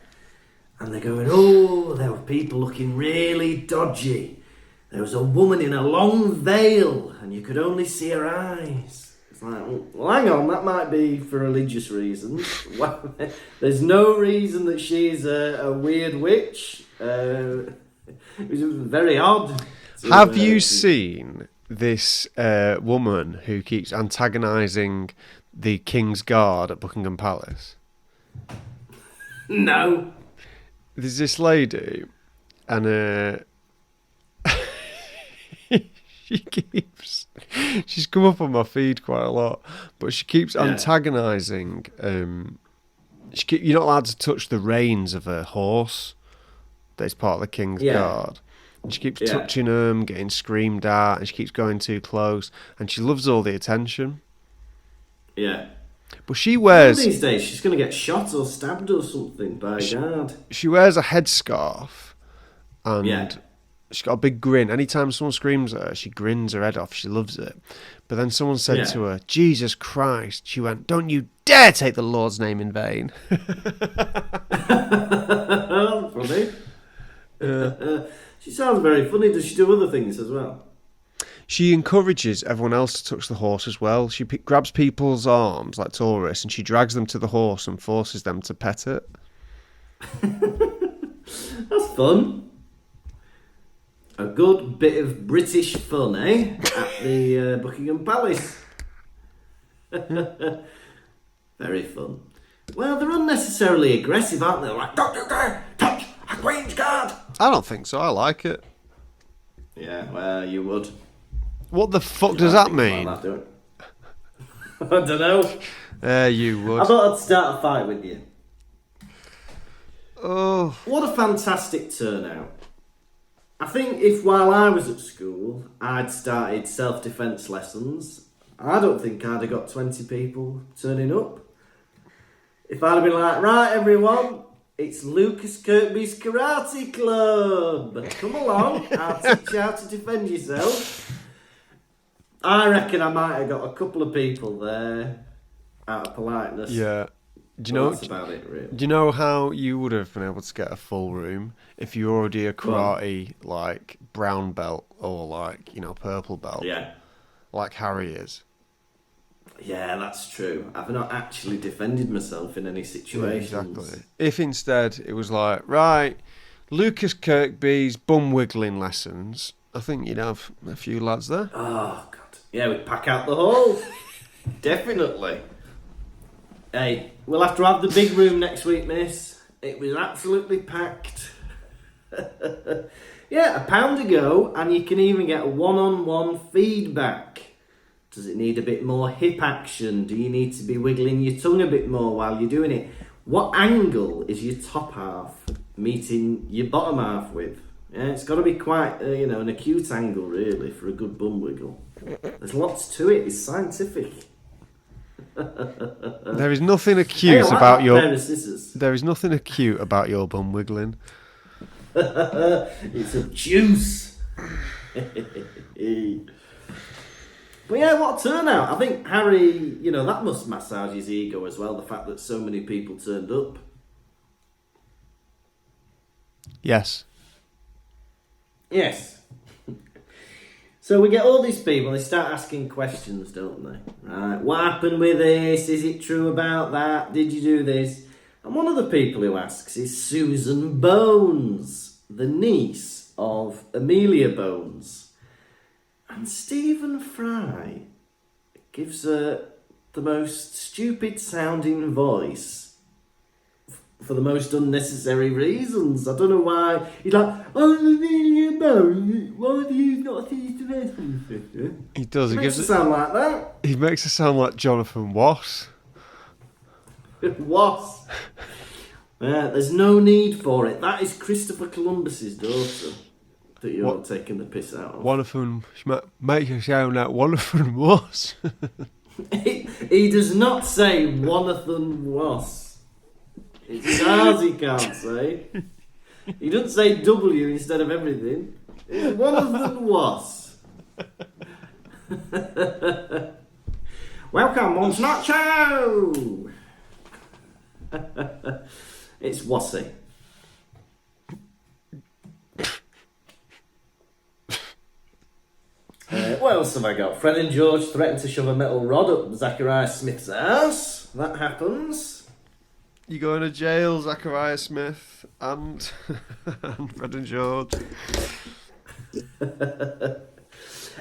Speaker 1: And they're going, oh, there were people looking really dodgy. There was a woman in a long veil, and you could only see her eyes. It's like, well, hang on, that might be for religious reasons. Well, there's no reason that she's a weird witch. It was very odd.
Speaker 2: Have you seen this woman who keeps antagonising the King's Guard at Buckingham Palace?
Speaker 1: No.
Speaker 2: There's this lady, and she's come up on my feed quite a lot, but she keeps antagonising. You're not allowed to touch the reins of a horse that's part of the King's Guard. And she keeps touching them, getting screamed at, and she keeps going too close, and she loves all the attention.
Speaker 1: Yeah.
Speaker 2: But she wears...
Speaker 1: These days, she's going to get shot or stabbed or something by a guard.
Speaker 2: She wears a headscarf, and she's got a big grin. Anytime someone screams at her, she grins her head off. She loves it. But then someone said to her, Jesus Christ. She went, don't you dare take the Lord's name in vain.
Speaker 1: Funny. She sounds very funny. Does she do other things as well?
Speaker 2: She encourages everyone else to touch the horse as well. She grabs people's arms, like tourists, and she drags them to the horse and forces them to pet it.
Speaker 1: That's fun. A good bit of British fun, eh? At the Buckingham Palace. Very fun. Well, they're unnecessarily aggressive, aren't they? They're like, don't you dare touch a Queen's Guard!
Speaker 2: I don't think so. I like it.
Speaker 1: Yeah, well, you would.
Speaker 2: What the fuck does that mean?
Speaker 1: I don't know.
Speaker 2: You would.
Speaker 1: I thought I'd start a fight with you.
Speaker 2: Oh.
Speaker 1: What a fantastic turnout. I think if while I was at school, I'd started self-defence lessons, I don't think I'd have got 20 people turning up. If I'd have been like, right everyone, it's Lucas Kirkby's Karate Club. Come along, I'll teach you how to defend yourself. I reckon I might have got a couple of people there out of politeness.
Speaker 2: Yeah. Do you know?
Speaker 1: That's about it, really.
Speaker 2: Do you know how you would have been able to get a full room if you were already a karate like brown belt or like purple belt?
Speaker 1: Yeah.
Speaker 2: Like Harry is.
Speaker 1: Yeah, that's true. I've not actually defended myself in any situations.
Speaker 2: Yeah, exactly. If instead it was like, right, Lucas Kirkby's bum wiggling lessons, I think you'd have a few lads there.
Speaker 1: Oh, God. Yeah, we'd pack out the hall. Definitely. Hey, we'll have to have the big room next week, miss. It was absolutely packed. Yeah, £1 to go, and you can even get one-on-one feedback. Does it need a bit more hip action? Do you need to be wiggling your tongue a bit more while you're doing it? What angle is your top half meeting your bottom half with? Yeah, it's got to be quite, an acute angle, really, for a good bum wiggle. There's lots to it. It's scientific.
Speaker 2: There is nothing acute about your.
Speaker 1: Pair of scissors.
Speaker 2: There is nothing acute about your bum wiggling.
Speaker 1: It's obtuse. But yeah, what a turnout. I think Harry, that must massage his ego as well, the fact that so many people turned up.
Speaker 2: Yes.
Speaker 1: Yes. So we get all these people, they start asking questions, don't they? Right, what happened with this? Is it true about that? Did you do this? And one of the people who asks is Susan Bones, the niece of Amelia Bones. And Stephen Fry gives her the most stupid sounding voice for the most unnecessary reasons. I don't know why. He's like, oh, Amelia Bones, why have you not seen the rest?
Speaker 2: He does. He
Speaker 1: Makes
Speaker 2: gives
Speaker 1: it sound like that.
Speaker 2: He makes it sound like Jonathan Wass.
Speaker 1: Was. There's no need for it. That is Christopher Columbus's daughter that you're taking the piss out of.
Speaker 2: One of them makes it sound like one of them was.
Speaker 1: He does not say one of them was. It's ours he can't say. He doesn't say W instead of everything. One of them was. Welcome on Snot Show! It's Wassy. What else have I got? Fred and George threaten to shove a metal rod up Zachariah Smith's ass. That happens.
Speaker 2: You going to jail, Zachariah Smith and, and Fred and George.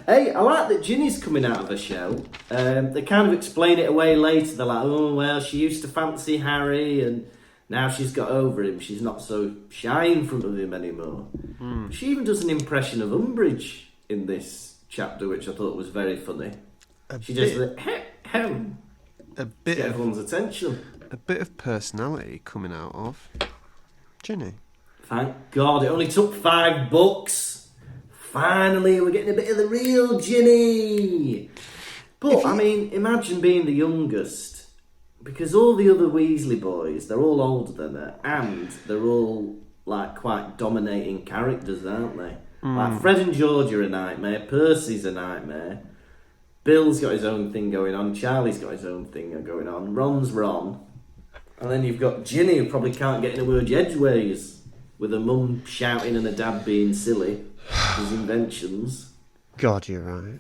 Speaker 1: Hey, I like that Ginny's coming out of the show. They kind of explain it away later. They're like, oh, well, she used to fancy Harry and now she's got over him. She's not so shy in front of him anymore. She even does an impression of Umbridge in this chapter, which I thought was very funny. She does the hem.
Speaker 2: A bit
Speaker 1: Get
Speaker 2: of
Speaker 1: everyone's attention.
Speaker 2: a bit of personality coming out of Ginny.
Speaker 1: Thank God, it only took 5 books. Finally, we're getting a bit of the real Ginny. But, I mean, imagine being the youngest. Because all the other Weasley boys, they're all older than her. And they're all, like, quite dominating characters, aren't they? Like, Fred and George are a nightmare. Percy's a nightmare. Bill's got his own thing going on. Charlie's got his own thing going on. Ron's Ron. And then you've got Ginny, who probably can't get in a word edgeways. With her mum shouting and her dad being silly. His inventions.
Speaker 2: God, you're right.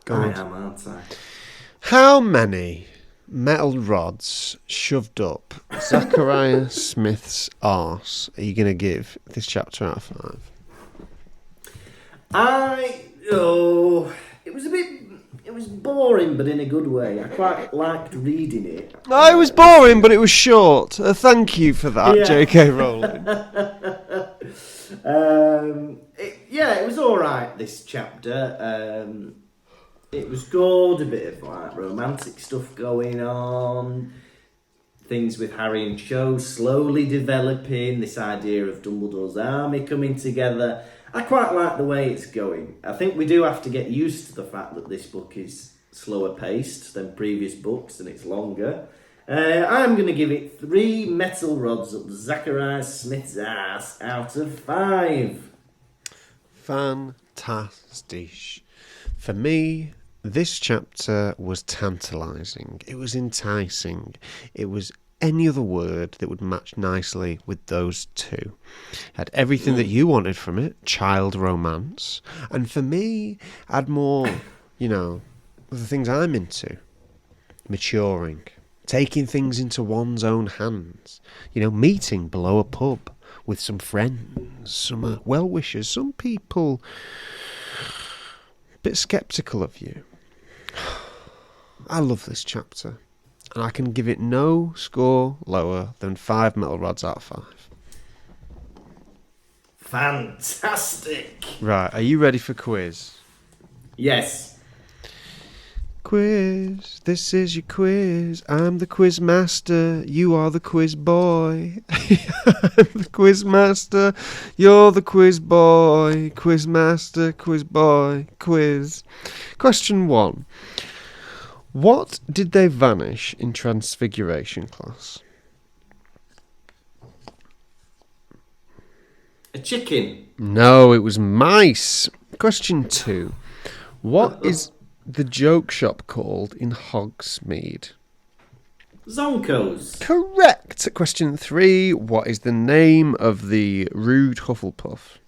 Speaker 1: God, I am, aren't I?
Speaker 2: How many metal rods shoved up Zachariah Smith's arse are you going to give this chapter out of 5?
Speaker 1: It was boring, but in a good way. I quite liked reading it.
Speaker 2: No, it was boring, but it was short. Thank you for that,
Speaker 1: Yeah.
Speaker 2: J.K. Rowling.
Speaker 1: It was alright, this chapter. It was good, a bit of like romantic stuff going on. Things with Harry and Cho slowly developing. This idea of Dumbledore's army coming together. I quite like the way it's going. I think we do have to get used to the fact that this book is slower paced than previous books and it's longer. I'm going to give it 3 metal rods up Zachariah Smith's ass out of 5.
Speaker 2: Fantastic. For me, This chapter was tantalising. It was enticing. It was any other word that would match nicely with those two. Had everything that you wanted from it, child romance. And for me, had more, the things I'm into. Maturing. Taking things into one's own hands. Meeting below a pub with some friends, some well-wishers, some people a bit sceptical of you. I love this chapter, and I can give it no score lower than 5 metal rods out of 5.
Speaker 1: Fantastic!
Speaker 2: Right, are you ready for quiz?
Speaker 1: Yes.
Speaker 2: Quiz, this is your quiz. I'm the quiz master, you are the quiz boy. I'm the quiz master, you're the quiz boy. Quiz master, quiz boy, quiz. Question 1. What did they vanish in Transfiguration class?
Speaker 1: A chicken.
Speaker 2: No, it was mice. Question 2. What is the joke shop called in Hogsmeade?
Speaker 1: Zonkos.
Speaker 2: Correct. Question 3. What is the name of the rude Hufflepuff?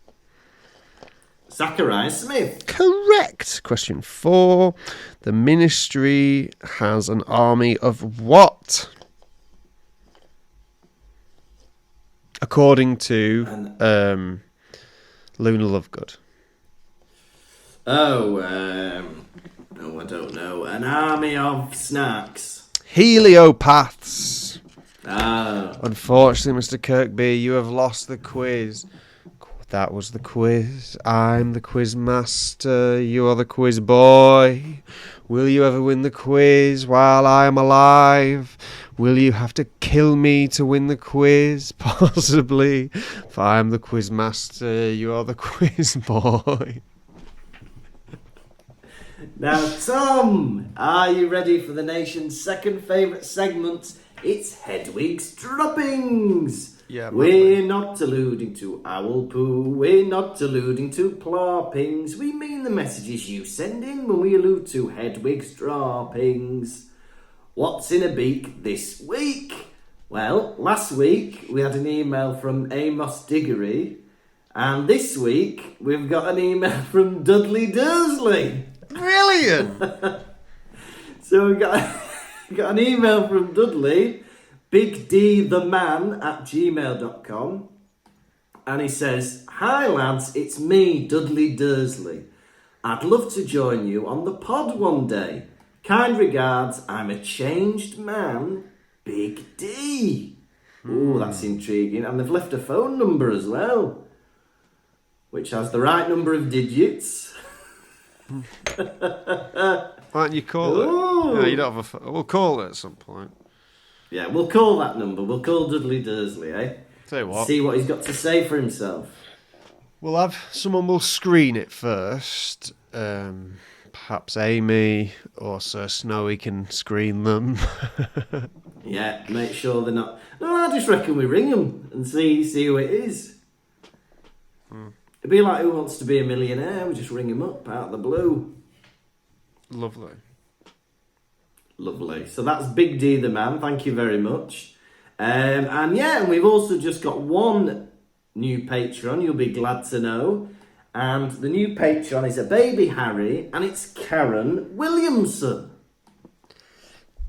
Speaker 1: Zachariah Smith.
Speaker 2: Correct. Question 4. The Ministry has an army of what? According to Luna Lovegood.
Speaker 1: I don't know. An army of snacks.
Speaker 2: Heliopaths.
Speaker 1: Ah.
Speaker 2: Unfortunately, Mr. Kirkby, you have lost the quiz. That was the quiz. I'm the quiz master. You are the quiz boy. Will you ever win the quiz while I am alive? Will you have to kill me to win the quiz? Possibly. If I am the quiz master, you are the quiz boy.
Speaker 1: Now, Tom, are you ready for the nation's second favourite segment? It's Hedwig's Droppings.
Speaker 2: Yeah,
Speaker 1: we're not alluding to owl poo. We're not alluding to ploppings. We mean the messages you send in when we allude to Hedwig's Droppings. What's in a beak this week? Well, last week we had an email from Amos Diggory, and this week we've got an email from Dudley Dursley.
Speaker 2: Brilliant!
Speaker 1: So we got an email from Dudley, bigdtheman@gmail.com, and he says, "Hi lads, it's me, Dudley Dursley. I'd love to join you on the pod one day. Kind regards, I'm a changed man, Big D." Ooh, that's intriguing. And they've left a phone number as well, which has the right number of digits.
Speaker 2: Why don't you call it?
Speaker 1: Ooh.
Speaker 2: No, you don't have we'll call it at some point.
Speaker 1: Yeah, we'll call that number. We'll call Dudley Dursley, eh?
Speaker 2: Tell you what.
Speaker 1: See what he's got to say for himself.
Speaker 2: We'll have someone will screen it first. Perhaps Amy or Sir Snowy can screen them.
Speaker 1: Yeah, make sure they're not... No, I just reckon we ring them and see who it is. It'd be like Who Wants to Be a Millionaire. We just ring him up out of the blue.
Speaker 2: Lovely.
Speaker 1: Lovely. So that's Big D the man. Thank you very much. And we've also just got one new patron, you'll be glad to know. And the new patron is a baby Harry, and it's Karen Williamson.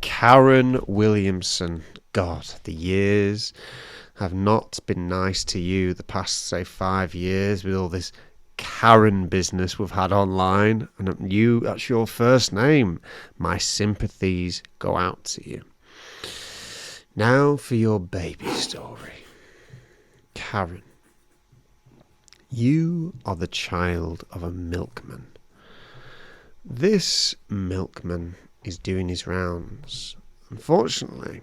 Speaker 2: Karen Williamson. God, the years have not been nice to you the past, say, 5 years with all this Karen business we've had online. And that's your first name. My sympathies go out to you. Now for your baby story. Karen, you are the child of a milkman. This milkman is doing his rounds. Unfortunately,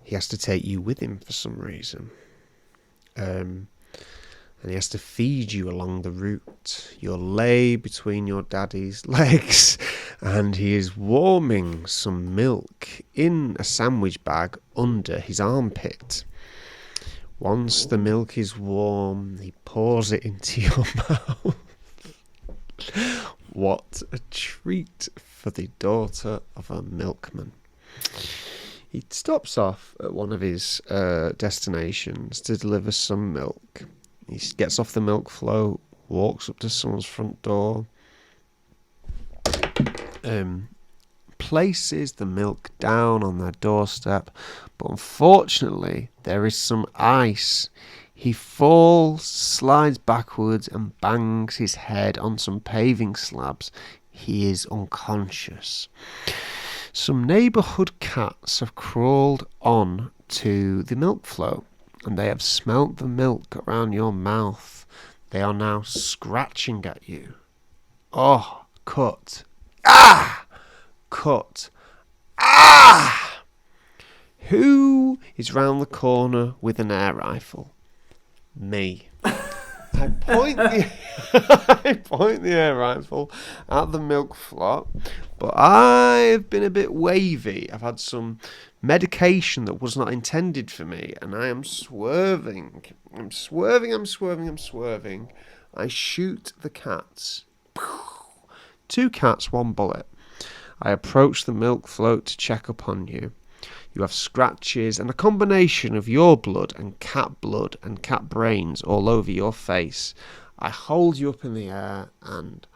Speaker 2: he has to take you with him for some reason. And he has to feed you along the route. You're lay between your daddy's legs, and he is warming some milk in a sandwich bag under his armpit. Once the milk is warm, he pours it into your mouth. What a treat for the daughter of a milkman. He stops off at one of his destinations to deliver some milk. He gets off the milk float, walks up to someone's front door, places the milk down on their doorstep, but unfortunately there is some ice. He falls, slides backwards and bangs his head on some paving slabs. He is unconscious. Some neighbourhood cats have crawled on to the milk float, and they have smelt the milk around your mouth. They are now scratching at you. Oh, cut. Ah! Cut. Ah! Who is round the corner with an air rifle? Me. I point the air rifle at the milk float, but I've been a bit wavy. I've had some medication that was not intended for me, and I am swerving. I'm swerving. I shoot the cats. 2 cats, 1 bullet. I approach the milk float to check upon you. You have scratches and a combination of your blood and cat brains all over your face. I hold you up in the air and...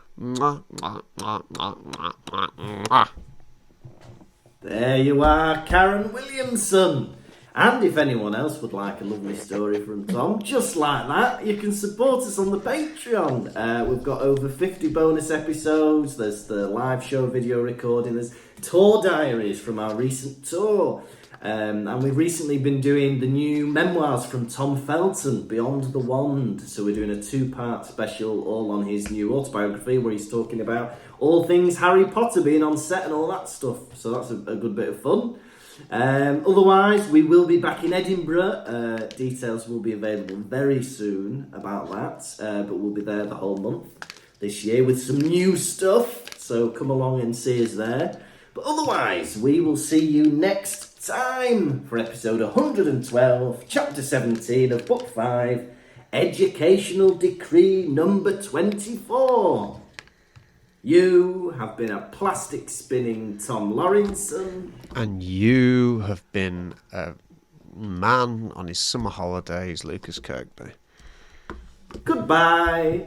Speaker 1: There you are, Karen Williamson. And if anyone else would like a lovely story from Tom, just like that, you can support us on the Patreon. We've got over 50 bonus episodes. There's the live show video recording. There's tour diaries from our recent tour. And we've recently been doing the new memoirs from Tom Felton, Beyond the Wand. So we're doing a 2-part special all on his new autobiography where he's talking about all things Harry Potter, being on set and all that stuff. So that's a good bit of fun. Otherwise, we will be back in Edinburgh. Details will be available very soon about that. But we'll be there the whole month this year with some new stuff. So come along and see us there. But otherwise, we will see you next time for episode 112, chapter 17 of book 5, Educational Decree number 24. You have been a plastic spinning Tom Lawrenson.
Speaker 2: And you have been a man on his summer holidays, Lucas Kirkby.
Speaker 1: Goodbye.